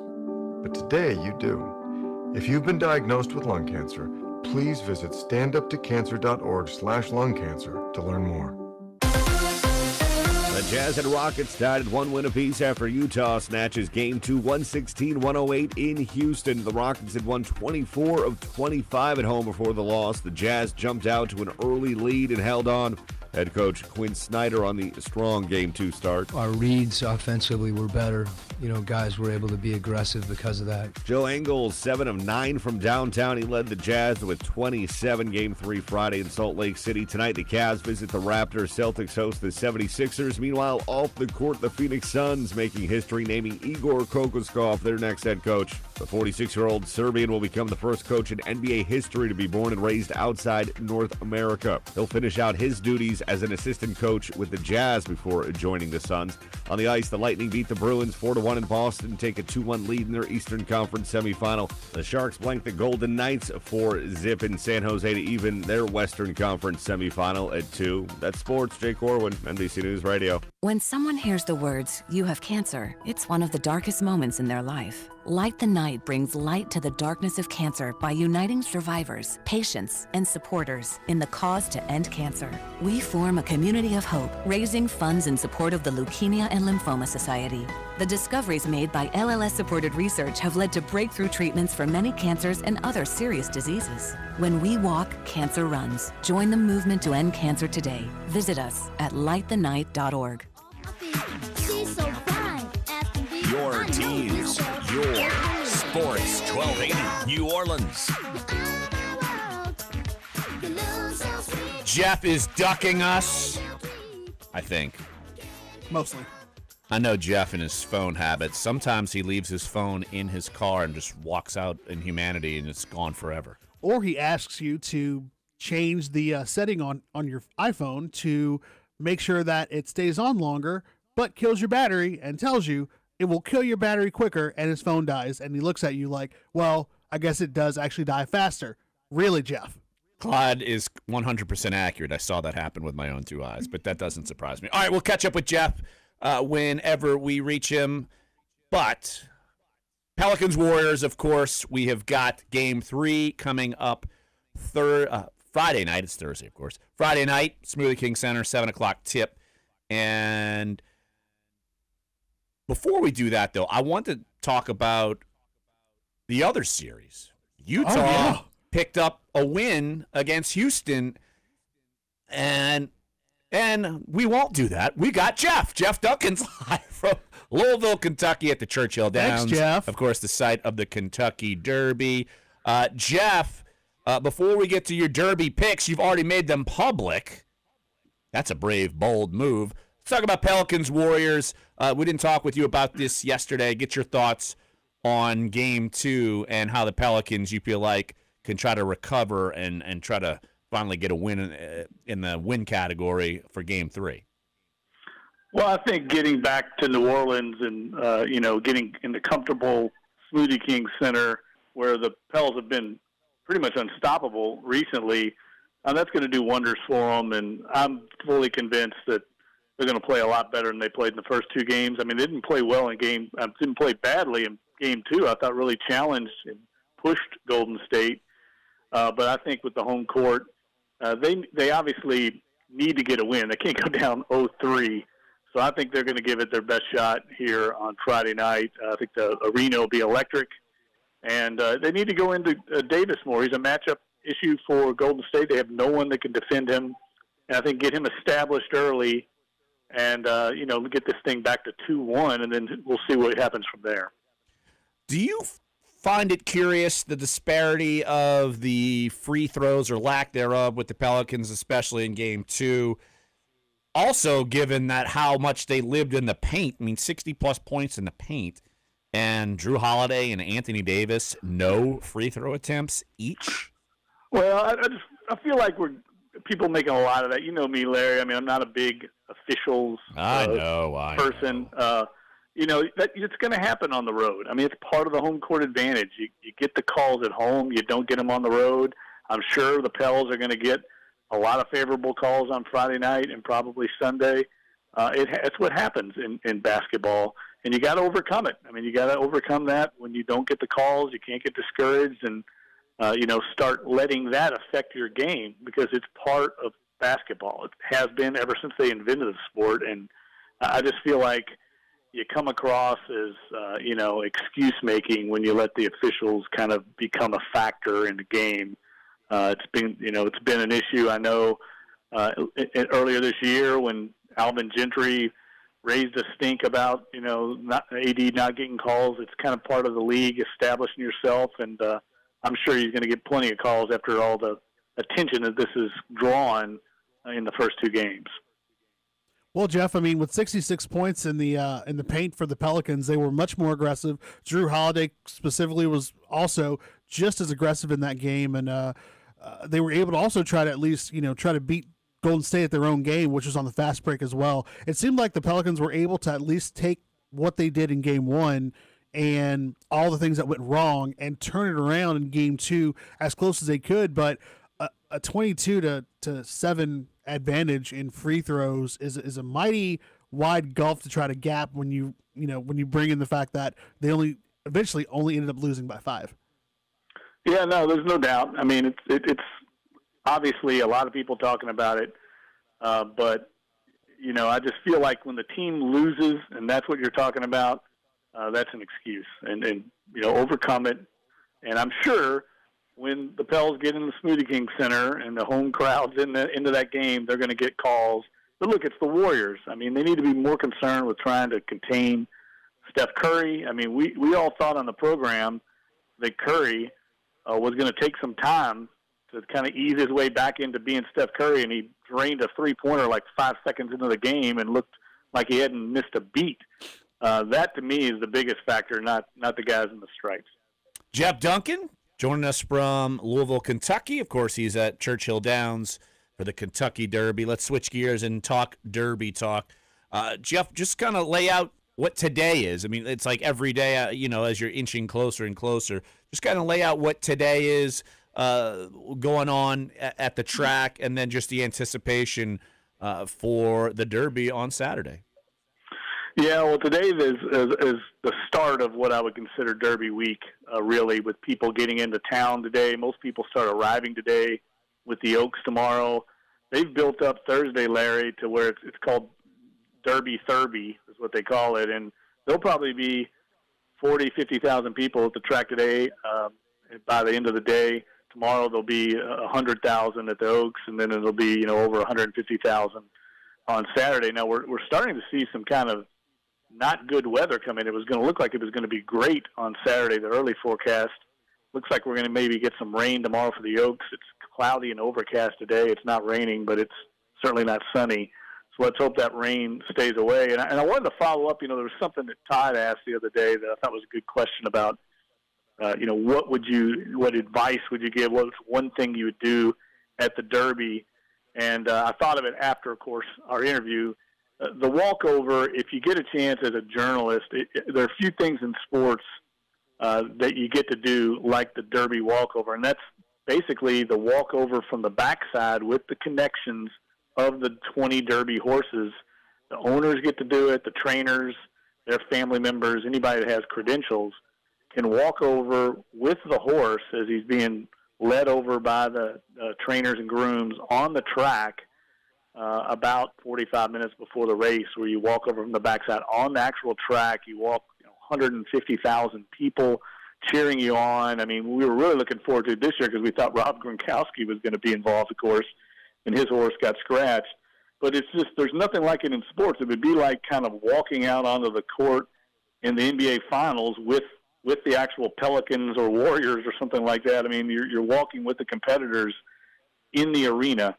But today, you do. If you've been diagnosed with lung cancer, please visit standuptocancer.org/lungcancer to learn more. The Jazz and Rockets tied at 1 win apiece after Utah snatches Game 2 116-108 in Houston. The Rockets had won 24 of 25 at home before the loss. The Jazz jumped out to an early lead and held on. Head coach Quinn Snyder on the strong Game 2 start. Our reads offensively were better. Guys were able to be aggressive because of that. Joe Ingles, 7 of 9 from downtown. He led the Jazz with 27. Game 3 Friday in Salt Lake City. Tonight, the Cavs visit the Raptors. Celtics host the 76ers. Meanwhile, off the court, the Phoenix Suns making history, naming Igor Kokoskov their next head coach. The 46-year-old Serbian will become the first coach in NBA history to be born and raised outside North America. He'll finish out his duties as an assistant coach with the Jazz before joining the Suns. On the ice, the Lightning beat the Bruins 4-1 in Boston, take a 2-1 lead in their Eastern Conference semifinal. The Sharks blanked the Golden Knights 4-0 in San Jose to even their Western Conference semifinal at 2. That's sports. Jake Corwin, NBC News Radio. When someone hears the words, "You have cancer," it's one of the darkest moments in their life. Light the Night brings light to the darkness of cancer by uniting survivors, patients, and supporters in the cause to end cancer. We form a community of hope, raising funds in support of the Leukemia and Lymphoma Society. The discoveries made by LLS-supported research have led to breakthrough treatments for many cancers and other serious diseases. When we walk, cancer runs. Join the movement to end cancer today. Visit us at lightthenight.org. Your teams, your sports. 1280 New Orleans. Jeff is ducking us, I think. Mostly. I know Jeff and his phone habits. Sometimes he leaves his phone in his car and just walks out in humanity and it's gone forever. Or he asks you to change the setting on your iPhone to make sure that it stays on longer, but kills your battery and tells you it will kill your battery quicker, and his phone dies. And he looks at you like, well, I guess it does actually die faster. Really, Jeff? Clyde is 100% accurate. I saw that happen with my own two eyes, but that doesn't surprise me. All right, we'll catch up with Jeff whenever we reach him. But Pelicans-Warriors, of course, we have got Game 3 coming up Friday night. It's Thursday, of course. Friday night, Smoothie King Center, 7 o'clock tip. And before we do that, though, I want to talk about the other series. Utah picked up a win against Houston, and we won't do that. We got Jeff. Jeff Duncan's live from Louisville, Kentucky at the Churchill Downs. Thanks, Jeff. Of course, the site of the Kentucky Derby. Jeff, before we get to your Derby picks, you've already made them public. That's a brave, bold move. Let's talk about Pelicans-Warriors. We didn't talk with you about this yesterday. Get your thoughts on Game 2 and how the Pelicans, you feel like, can try to recover and try to finally get a win in the win category for Game 3. Well, I think getting back to New Orleans and, getting in the comfortable Smoothie King Center where the Pels have been pretty much unstoppable recently, that's going to do wonders for them. And I'm fully convinced that they're going to play a lot better than they played in the first two games. I mean, they didn't play well didn't play badly in Game 2. I thought really challenged and pushed Golden State. But I think with the home court, they obviously need to get a win. They can't go down 0-3. So I think they're going to give it their best shot here on Friday night. I think the arena will be electric. And they need to go into Davis more. He's a matchup issue for Golden State. They have no one that can defend him. And I think get him established early and, get this thing back to 2-1, and then we'll see what happens from there. Do you find it curious, the disparity of the free throws or lack thereof with the Pelicans, especially in Game 2? Also, given that how much they lived in the paint, 60-plus points in the paint, and Drew Holiday and Anthony Davis, no free throw attempts each? Well, I feel like people making a lot of that. You know me, Larry. I mean, I'm not a big officials person. It's going to happen on the road. I mean, it's part of the home court advantage. You get the calls at home. You don't get them on the road. I'm sure the Pels are going to get a lot of favorable calls on Friday night and probably Sunday. It's what happens in basketball, and you got to overcome it. I mean, you got to overcome that when you don't get the calls. You can't get discouraged and start letting that affect your game because it's part of basketball. It has been ever since they invented the sport, and I just feel like you come across as, excuse making when you let the officials kind of become a factor in the game. It's been an issue. I know earlier this year when Alvin Gentry raised a stink about, AD not getting calls. It's kind of part of the league, establishing yourself, and I'm sure he's going to get plenty of calls after all the attention that this has drawn in the first two games. Well, Jeff, I mean, with 66 points in the paint for the Pelicans, they were much more aggressive. Drew Holiday specifically was also just as aggressive in that game, and they were able to also try to at least, try to beat Golden State at their own game, which was on the fast break as well. It seemed like the Pelicans were able to at least take what they did in game one and all the things that went wrong and turn it around in game two as close as they could, but a 22-7 advantage in free throws is a mighty wide gulf to try to gap when you bring in the fact that they eventually ended up losing by 5. Yeah, no, there's no doubt. I mean, it's obviously a lot of people talking about it, but I just feel like when the team loses and that's what you're talking about, that's an excuse, and overcome it. And I'm sure when the Pels get in the Smoothie King Center and the home crowd's into that game, they're going to get calls. But look, it's the Warriors. I mean, they need to be more concerned with trying to contain Steph Curry. I mean, we all thought on the program that Curry was going to take some time to kind of ease his way back into being Steph Curry, and he drained a three-pointer like 5 seconds into the game and looked like he hadn't missed a beat. That, to me, is the biggest factor, not the guys in the stripes. Jeff Duncan joining us from Louisville, Kentucky. Of course, he's at Churchill Downs for the Kentucky Derby. Let's switch gears and talk Derby talk. Jeff, just kind of lay out what today is. I mean, it's like every day, as you're inching closer and closer, just kind of lay out what today is going on at the track, and then just the anticipation for the Derby on Saturday. Yeah, well, today is the start of what I would consider Derby week, really, with people getting into town today. Most people start arriving today with the Oaks tomorrow. They've built up Thursday, Larry, to where it's called Derby Thurby is what they call it, and there'll probably be 40, 50,000 people at the track today. By the end of the day, tomorrow there'll be 100,000 at the Oaks, and then it'll be over 150,000 on Saturday. Now we're starting to see some kind of not good weather coming. It was going to look like it was going to be great on Saturday, the early forecast. Looks like we're going to maybe get some rain tomorrow for the Oaks. It's cloudy and overcast today. It's not raining, but it's certainly not sunny. So let's hope that rain stays away. And I wanted to follow up. There was something that Todd asked the other day that I thought was a good question about, what advice would you give? What's one thing you would do at the Derby? And I thought of it after, of course, our interview. The walkover, if you get a chance as a journalist, there are a few things in sports that you get to do, like the Derby walkover, and that's basically the walkover from the backside with the connections of the 20 Derby horses. The owners get to do it, the trainers, their family members, anybody that has credentials can walk over with the horse as he's being led over by the trainers and grooms on the track about 45 minutes before the race, where you walk over from the backside on the actual track. You walk 150,000 people cheering you on. I mean, we were really looking forward to it this year because we thought Rob Gronkowski was going to be involved, of course, and his horse got scratched. But it's just, there's nothing like it in sports. It would be like kind of walking out onto the court in the NBA Finals with the actual Pelicans or Warriors or something like that. I mean, you're walking with the competitors in the arena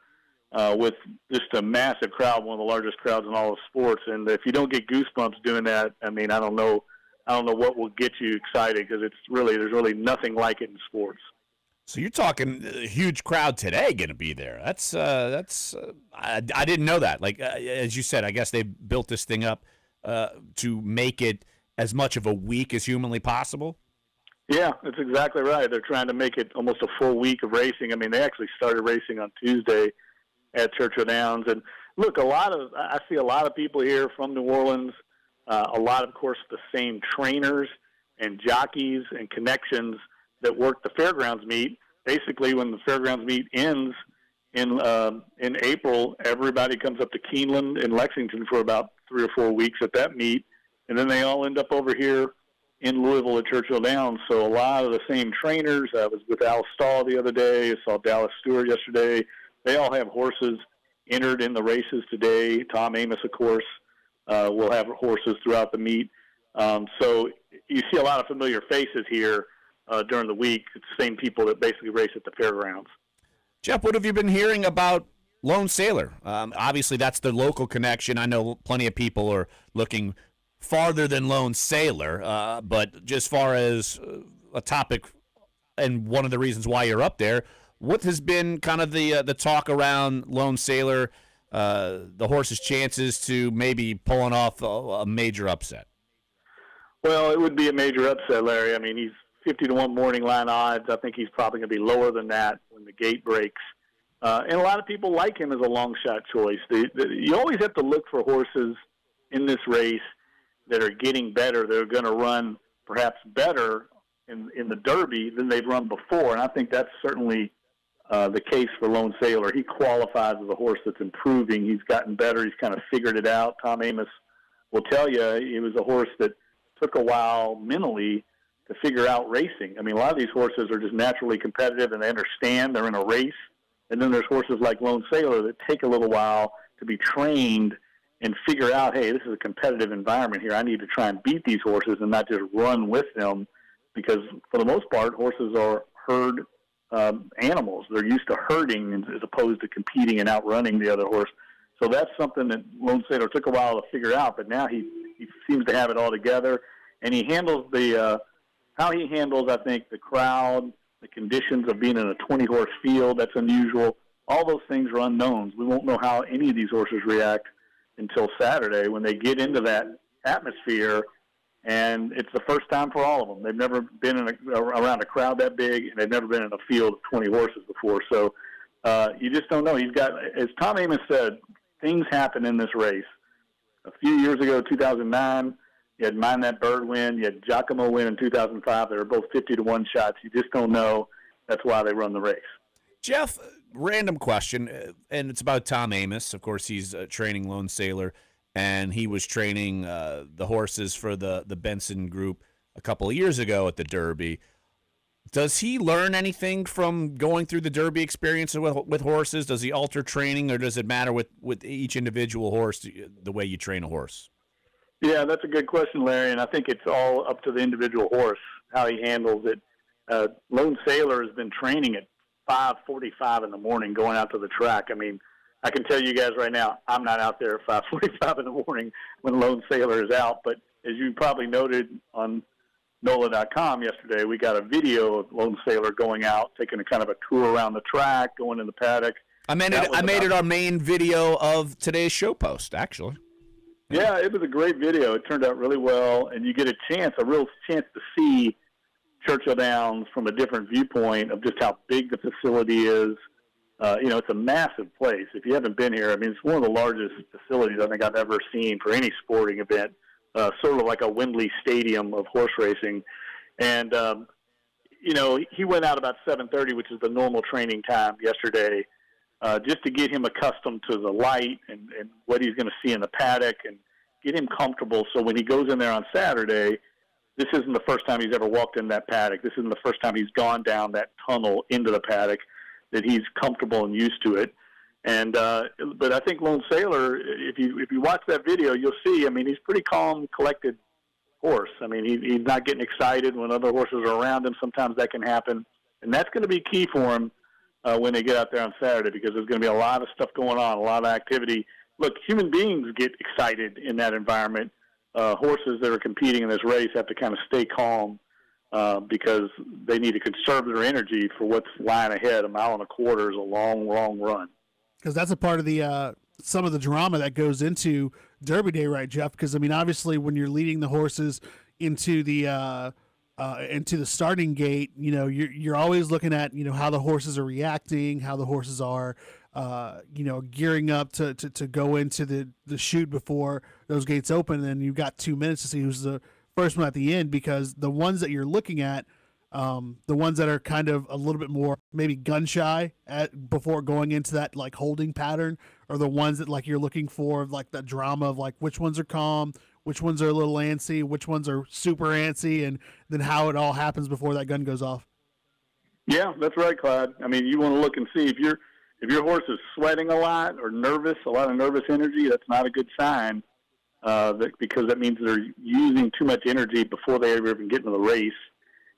with just a massive crowd, one of the largest crowds in all of sports. And if you don't get goosebumps doing that, I mean, I don't know what will get you excited, because there's really nothing like it in sports. So you're talking a huge crowd today going to be there. That's I didn't know that. Like as you said, I guess they built this thing up to make it as much of a week as humanly possible. Yeah, that's exactly right. They're trying to make it almost a full week of racing. I mean, they actually started racing on Tuesday at Churchill Downs. And look, I see a lot of people here from New Orleans, a lot, of course, the same trainers and jockeys and connections that work the fairgrounds meet. Basically, when the fairgrounds meet ends in April, everybody comes up to Keeneland and Lexington for about 3 or 4 weeks at that meet, and then they all end up over here in Louisville at Churchill Downs. So a lot of the same trainers. I was with Al Stahl the other day. I saw Dallas Stewart yesterday. They all have horses entered in the races today. Tom Amos, of course, will have horses throughout the meet. So you see a lot of familiar faces here during the week. It's the same people that basically race at the fairgrounds. Jeff, what have you been hearing about Lone Sailor? Obviously, that's the local connection. I know plenty of people are looking farther than Lone Sailor, but just far as a topic and one of the reasons why you're up there, what has been kind of the talk around Lone Sailor, the horse's chances to maybe pulling off a major upset? Well, it would be a major upset, Larry. I mean, he's 50-1 morning line odds. I think he's probably going to be lower than that when the gate breaks. And a lot of people like him as a long shot choice. You always have to look for horses in this race that are getting better. They're going to run perhaps better in the Derby than they've run before. And I think that's certainly the case for Lone Sailor. He qualifies as a horse that's improving. He's gotten better. He's kind of figured it out. Tom Amos will tell you he was a horse that took a while mentally to figure out racing. I mean, a lot of these horses are just naturally competitive and they understand they're in a race. And then there's horses like Lone Sailor that take a little while to be trained and figure out, hey, this is a competitive environment here. I need to try and beat these horses and not just run with them, because for the most part, horses are herd animals. They're used to herding as opposed to competing and outrunning the other horse. So that's something that Lone Sailor took a while to figure out, but now he seems to have it all together. And he handles how he handles, I think, the crowd, the conditions of being in a 20-horse field. That's unusual. All those things are unknowns. We won't know how any of these horses react until Saturday when they get into that atmosphere, and it's the first time for all of them. They've never been around a crowd that big, and they've never been in a field of 20 horses before. So you just don't know. He's got, as Tom Amos said, things happen in this race. A few years ago, 2009, you had Mind That Bird win. You had Giacomo win in 2005. They were both 50-1 shots. You just don't know. That's why they run the race. Jeff, random question, and it's about Tom Amos. Of course, he's training Lone Sailor, and he was training the horses for the Benson group a couple of years ago at the Derby. Does he learn anything from going through the Derby experience with horses? Does he alter training, or does it matter with each individual horse, the way you train a horse? Yeah, that's a good question, Larry, and I think it's all up to the individual horse, how he handles it. Lone Sailor has been training at 5:45 in the morning going out to the track. I mean, I can tell you guys right now, I'm not out there at 5:45 in the morning when Lone Sailor is out, but as you probably noted on NOLA.com yesterday, we got a video of Lone Sailor going out, taking a kind of a tour around the track, going in the paddock. I made it our main video of today's show post, actually. Yeah, it was a great video. It turned out really well, and you get a real chance to see Churchill Downs from a different viewpoint of just how big the facility is. It's a massive place. If you haven't been here, I mean, it's one of the largest facilities I think I've ever seen for any sporting event, sort of like a Wembley Stadium of horse racing. And, he went out about 7:30, which is the normal training time yesterday, just to get him accustomed to the light and what he's going to see in the paddock and get him comfortable. So when he goes in there on Saturday, this isn't the first time he's ever walked in that paddock. This isn't the first time he's gone down that tunnel into the paddock, that he's comfortable and used to it. And but I think Lone Sailor, if you watch that video, you'll see, I mean, he's pretty calm, collected horse. I mean, he's not getting excited when other horses are around him. Sometimes that can happen. And that's going to be key for him when they get out there on Saturday, because there's going to be a lot of stuff going on, a lot of activity. Look, human beings get excited in that environment. Horses that are competing in this race have to kind of stay calm because they need to conserve their energy for what's lying ahead. A mile and a quarter is a long, long run. Because that's a part of the some of the drama that goes into Derby Day, right, Jeff? Because, I mean, obviously when you're leading the horses into the starting gate, you're always looking at, how the horses are reacting, how the horses are, gearing up to go into the chute before those gates open. And you've got 2 minutes to see who's the first one at the end, because the ones that you're looking at, The ones that are kind of a little bit more maybe gun shy before going into that like holding pattern are the ones that like you're looking for like that drama of like which ones are calm, which ones are a little antsy, which ones are super antsy, and then how it all happens before that gun goes off. Yeah, that's right, Clyde. I mean, you want to look and see if your horse is sweating a lot or nervous, a lot of nervous energy. That's not a good sign, because that means they're using too much energy before they ever even get into the race,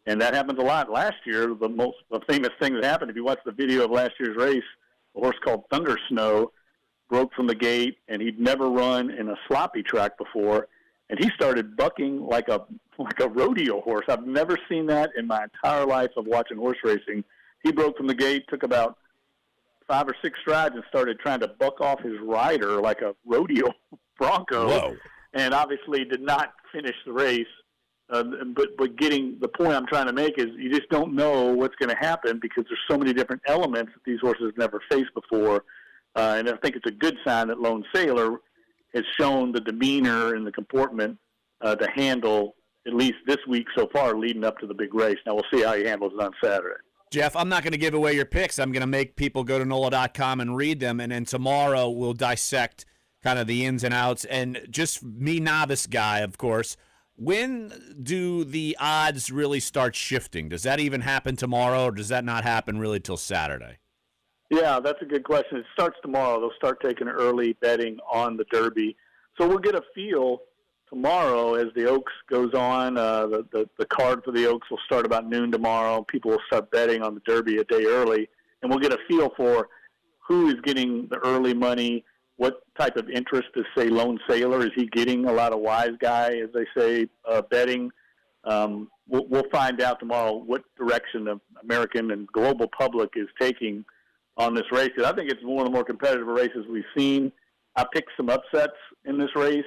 and that happens a lot. Last year, the famous thing that happened, if you watch the video of last year's race, a horse called Thunder Snow broke from the gate, and he'd never run in a sloppy track before, and he started bucking like a rodeo horse. I've never seen that in my entire life of watching horse racing. He broke from the gate, took about 5 or 6 strides, and started trying to buck off his rider like a rodeo bronco. Whoa. And obviously did not finish the race. But getting the point I'm trying to make is you just don't know what's going to happen because there's so many different elements that these horses have never faced before. And I think it's a good sign that Lone Sailor has shown the demeanor and the comportment to handle at least this week so far leading up to the big race. Now we'll see how he handles it on Saturday. Jeff, I'm not going to give away your picks. I'm going to make people go to NOLA.com and read them, and then tomorrow we'll dissect kind of the ins and outs. And just me, novice guy, of course, when do the odds really start shifting? Does that even happen tomorrow, or does that not happen really till Saturday? Yeah, that's a good question. It starts tomorrow. They'll start taking early betting on the Derby. So we'll get a feel tomorrow as the Oaks goes on. The card for the Oaks will start about noon tomorrow. People will start betting on the Derby a day early, and we'll get a feel for who is getting the early money, what type of interest is, say, Lone Sailor. Is he getting a lot of wise guy, as they say, betting? We'll find out tomorrow what direction the American and global public is taking on this race. I think it's one of the more competitive races we've seen. I picked some upsets in this race,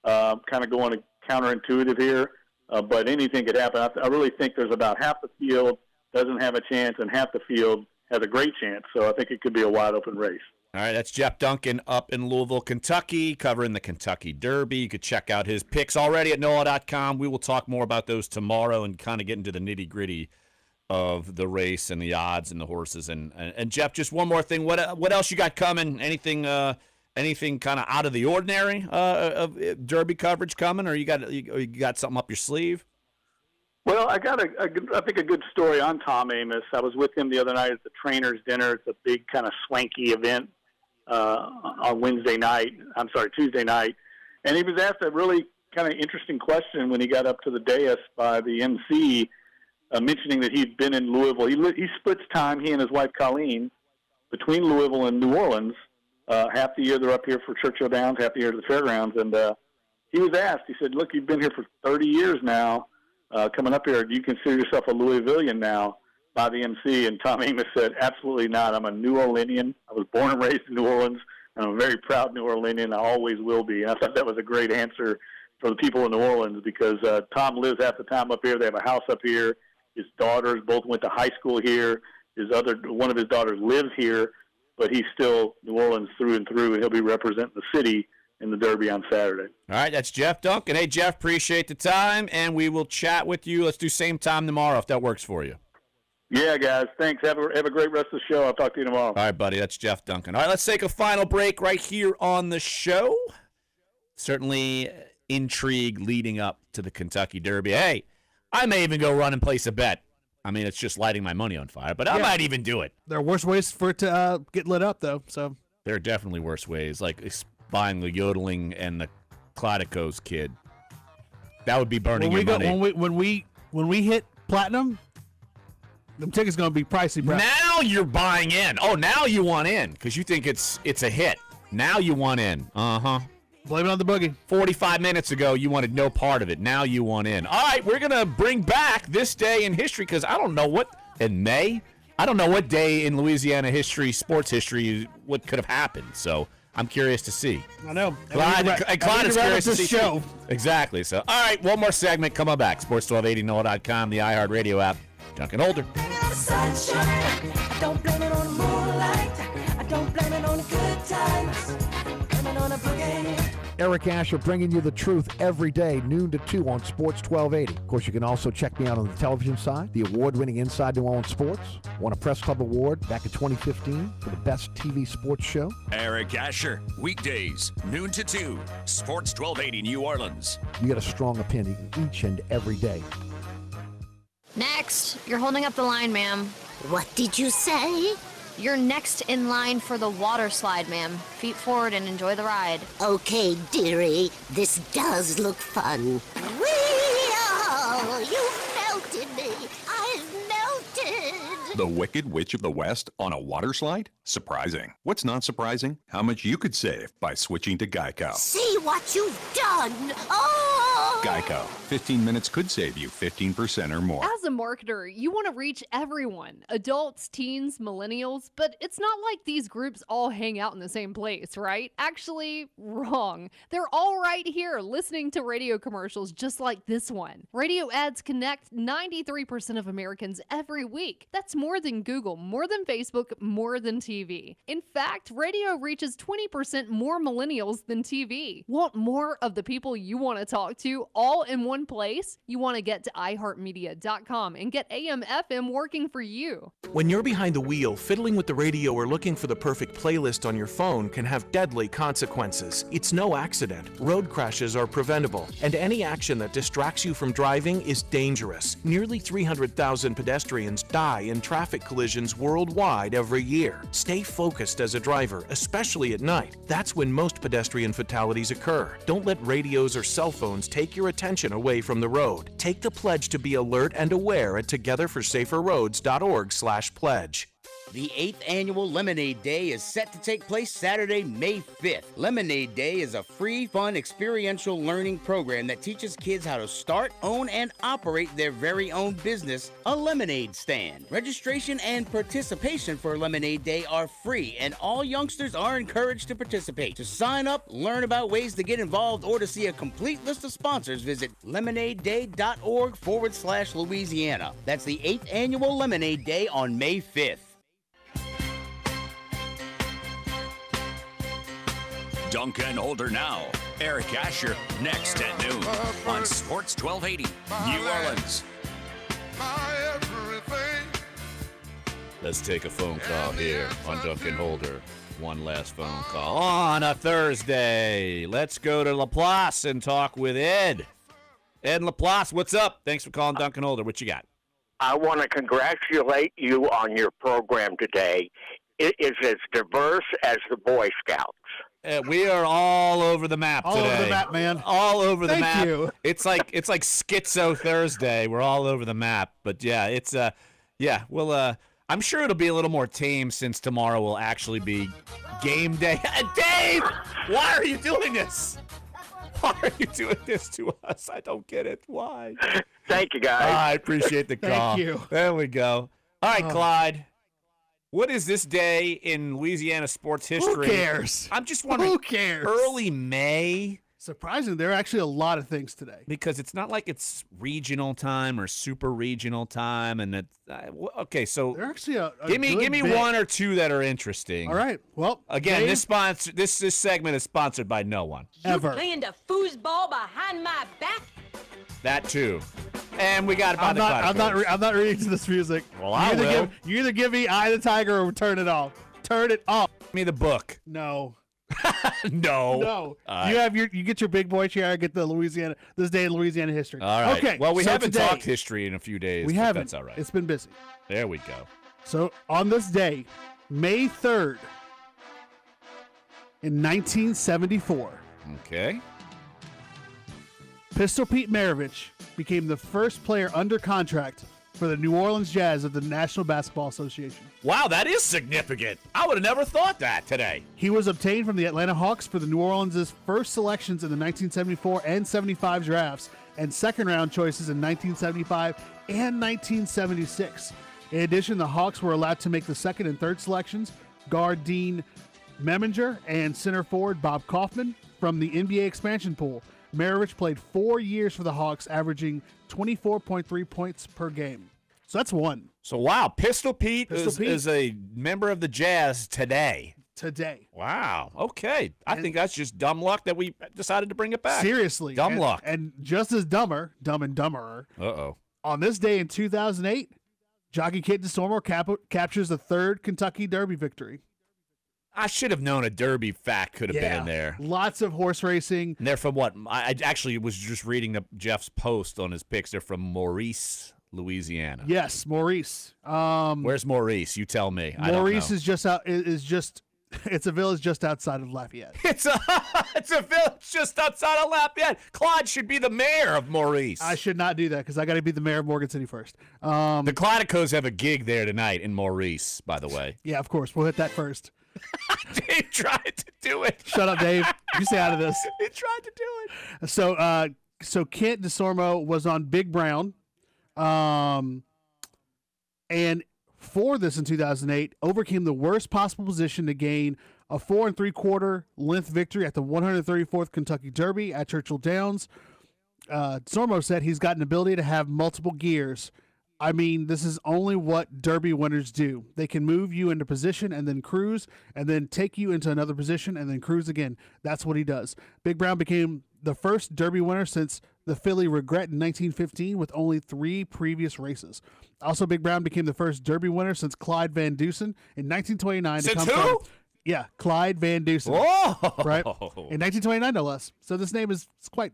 kind of going counterintuitive here, but anything could happen. I really think there's about half the field doesn't have a chance and half the field has a great chance, so I think it could be a wide-open race. All right, that's Jeff Duncan up in Louisville, Kentucky, covering the Kentucky Derby. You could check out his picks already at NOLA.com. We will talk more about those tomorrow and kind of get into the nitty-gritty of the race and the odds and the horses. And Jeff, just one more thing. What else you got coming? Anything kind of out of the ordinary of Derby coverage coming, or you got something up your sleeve? Well, I got I think a good story on Tom Amoss. I was with him the other night at the trainers' dinner. It's a big kind of swanky event on Tuesday night, and he was asked a really kind of interesting question when he got up to the dais by the MC, mentioning that he'd been in Louisville. He splits time, he and his wife Colleen, between Louisville and New Orleans. Half the year they're up here for Churchill Downs, half the year to the fairgrounds. And he was asked, he said, look, you've been here for 30 years now, coming up here. Do you consider yourself a Louisvillian now? By the MC. And Tom Amoss said, absolutely not. I'm a New Orleanian. I was born and raised in New Orleans, and I'm a very proud New Orleanian. I always will be. And I thought that was a great answer for the people in New Orleans because Tom lives half the time up here. They have a house up here. His daughters both went to high school here. One of his daughters lives here, but he's still New Orleans through and through, and he'll be representing the city in the Derby on Saturday. All right, that's Jeff Duncan. Hey, Jeff, appreciate the time, and we will chat with you. Let's do same time tomorrow if that works for you. Yeah, guys. Thanks. Have a great rest of the show. I'll talk to you tomorrow. All right, buddy. That's Jeff Duncan. All right, let's take a final break right here on the show. Certainly intrigue leading up to the Kentucky Derby. Hey, I may even go run and place a bet. I mean, it's just lighting my money on fire, but I might even do it. There are worse ways for it to get lit up, though. So there are definitely worse ways, like buying the Yodeling and the Clodicos kid. That would be burning your money. When we hit platinum, them tickets going to be pricey, bro. Now you're buying in. Oh, now you want in because you think it's a hit. Now you want in. Uh-huh. Blame it on the boogie. 45 minutes ago, you wanted no part of it. Now you want in. All right, we're going to bring back this day in history because I don't know what, in May? I don't know what day in Louisiana history, sports history, what could have happened. So I'm curious to see. I know. Clyde is curious to see. Show. Exactly. So, all right, one more segment coming back. Sports1280NOLA.com, the iHeartRadio app. Dunc and Holder. Sunshine. I don't blame it on the moonlight. I don't blame it on the good times. I blame it on a boogie. Eric Asher bringing you the truth every day, noon to 2 on Sports 1280. Of course, you can also check me out on the television side, the award-winning Inside New Orleans Sports. Won a Press Club Award back in 2015 for the best TV sports show. Eric Asher, weekdays, noon to 2, Sports 1280 New Orleans. You get a strong opinion each and every day. Next, you're holding up the line, ma'am. What did you say? You're next in line for the water slide, ma'am. Feet forward and enjoy the ride. Okay, dearie, this does look fun. Whee! You melted me. I've melted. The Wicked Witch of the West on a water slide? Surprising. What's not surprising? How much you could save by switching to Geico. See what you've done. Oh! Geico. 15 minutes could save you 15% or more. As a marketer, you want to reach everyone, adults, teens, millennials, but it's not like these groups all hang out in the same place, right? Actually, wrong. They're all right here listening to radio commercials just like this one. Radio ads connect 93% of Americans every week. That's more than Google, more than Facebook, more than TV. In fact, radio reaches 20% more millennials than TV. Want more of the people you want to talk to all in one place? You want to get to iHeartMedia.com and get AM/FM working for you. When you're behind the wheel, fiddling with the radio or looking for the perfect playlist on your phone can have deadly consequences. It's no accident. Road crashes are preventable, and any action that distracts you from driving is dangerous. Nearly 300,000 pedestrians die in traffic collisions worldwide every year. Stay focused as a driver, especially at night. That's when most pedestrian fatalities occur. Don't let radios or cell phones take your attention away from the road. Take the pledge to be alert and aware at togetherforsaferroads.org/pledge. The 8th annual Lemonade Day is set to take place Saturday, May 5th. Lemonade Day is a free, fun, experiential learning program that teaches kids how to start, own, and operate their very own business, a lemonade stand. Registration and participation for Lemonade Day are free, and all youngsters are encouraged to participate. To sign up, learn about ways to get involved, or to see a complete list of sponsors, visit lemonadeday.org/Louisiana. That's the 8th annual Lemonade Day on May 5th. Dunc and Holder now. Eric Asher next at noon on Sports 1280 New Orleans. Let's take a phone call here on Dunc and Holder. One last phone call on a Thursday. Let's go to Laplace and talk with Ed. Ed Laplace, what's up? Thanks for calling Dunc and Holder. What you got? I want to congratulate you on your program today. It is as diverse as the Boy Scouts. We are all over the map today. All over the map, man. All over the map. Thank you. It's like Schizo Thursday. We're all over the map. But yeah, it's well, I'm sure it'll be a little more tame since tomorrow will actually be game day. Dave, why are you doing this? Why are you doing this to us? I don't get it. Why? Thank you, guys. I appreciate the call. Thank you. There we go. All right, Clyde. What is this day in Louisiana sports history? Who cares? I'm just wondering. Who cares? Early May. Surprisingly, there are actually a lot of things today. Because it's not like it's regional time or super regional time, and it's okay. So there are actually a give me one or two that are interesting. All right. Well, again, Dave, this segment is sponsored by no one. Ever. You playing the foosball behind my back? That too. And we got about I'm not reading to this music. Well, I will. You either give me Eye of the Tiger or turn it off. Turn it off. Give me the book. No. No. You get your big boy chair. I get this day in Louisiana history. All right. Okay. Well, we so haven't today, talked history in a few days. We haven't. That's all right. It's been busy. There we go. So on this day, May 3rd, in 1974. Okay. Pistol Pete Maravich became the first player under contract for the New Orleans Jazz of the National Basketball Association. Wow, that is significant. I would have never thought that today. He was obtained from the Atlanta Hawks for the New Orleans' first selections in the 1974 and 75 drafts and second-round choices in 1975 and 1976. In addition, the Hawks were allowed to make the second and third selections, guard Dean Meminger and center forward Bob Kaufman from the NBA expansion pool. Maravich played 4 years for the Hawks, averaging 24.3 points per game. So that's one. So, wow, Pistol Pete is a member of the Jazz today. today. Wow. Okay. I think that's just dumb luck that we decided to bring it back. Seriously. Dumb luck. And just as Dumb and Dumberer, Uh-oh. on this day in 2008, jockey Kit DeSormo captures the third Kentucky Derby victory. I should have known a Derby fact could have been in there. Lots of horse racing. And they're from what? I actually was just reading Jeff's post on his picks. They're from Maurice, Louisiana. Yes, Maurice. Where's Maurice? You tell me. Maurice is just out. It's a village just outside of Lafayette. It's a village just outside of Lafayette. Claude should be the mayor of Maurice. I should not do that because I got to be the mayor of Morgan City first. The Clydicos have a gig there tonight in Maurice, by the way. Yeah, of course. We'll hit that first. Dave tried to do it. Shut up, Dave. You stay out of this. He tried to do it. So Kent DeSormo was on Big Brown, and for this in 2008, overcame the worst possible position to gain a 4 3/4 length victory at the 134th Kentucky Derby at Churchill Downs. DeSormo said he's got an ability to have multiple gears. I mean, this is only what Derby winners do. They can move you into position and then cruise, and then take you into another position and then cruise again. That's what he does. Big Brown became the first Derby winner since the Filly Regret in 1915 with only 3 previous races. Also, Big Brown became the first Derby winner since Clyde Van Dusen in 1929. Since who? Clyde Van Dusen. Whoa! Right? In 1929, no less. So this name is quite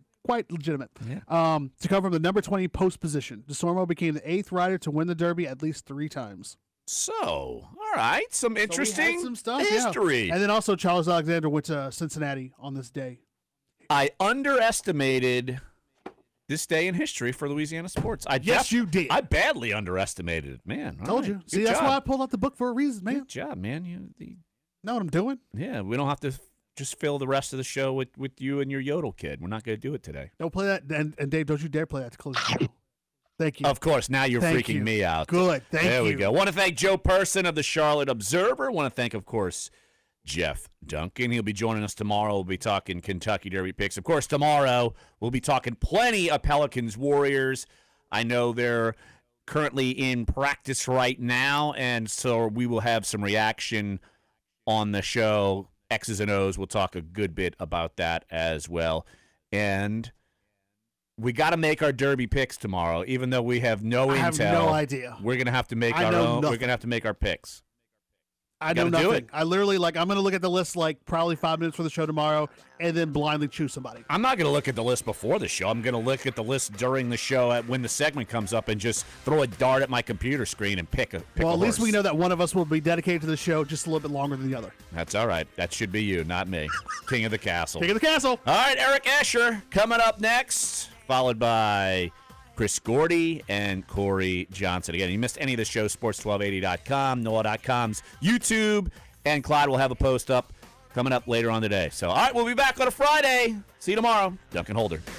legitimate. Yeah. To come from the number 20 post position. DeSormo became the 8th rider to win the Derby at least 3 times. So, all right. Some interesting some stuff, history. Yeah. And then also Charles Alexander went to Cincinnati on this day. I underestimated this day in history for Louisiana sports. You did. I badly underestimated it, man. I told you. See, that's why I pulled out the book for a reason, man. Good job, man. You know what I'm doing? Yeah, we don't have to just fill the rest of the show with you and your yodel kid. We're not going to do it today. Don't play that. And Dave, don't you dare play that to close the show. Thank you. Of course. Now you're freaking me out. Good. Thank you. There we go. Want to thank Joe Person of the Charlotte Observer. Want to thank, of course, Jeff Duncan. He'll be joining us tomorrow. We'll be talking Kentucky Derby picks. Of course, tomorrow we'll be talking plenty of Pelicans Warriors. I know they're currently in practice right now, and so we will have some reaction on the show. X's and O's. We'll talk a good bit about that as well. And we got to make our Derby picks tomorrow, even though we have no intel. I have no idea. We're going to have to make our own. We're going to have to make our picks. I know nothing. I literally, I'm going to look at the list probably 5 minutes for the show tomorrow and then blindly choose somebody. I'm not going to look at the list before the show. I'm going to look at the list during the show when the segment comes up and just throw a dart at my computer screen and pick a Well, at least horse. we know that one of us will be dedicated to the show just a little bit longer than the other. That's all right. That should be you, not me. King of the Castle. King of the Castle. All right, Eric Asher coming up next, followed by Chris Gordy and Corey Johnson. Again, if you missed any of the show, sports1280.com, NOLA.com's YouTube, and Clyde will have a post up coming up later on today. So, all right, we'll be back on a Friday. See you tomorrow. Duncan Holder.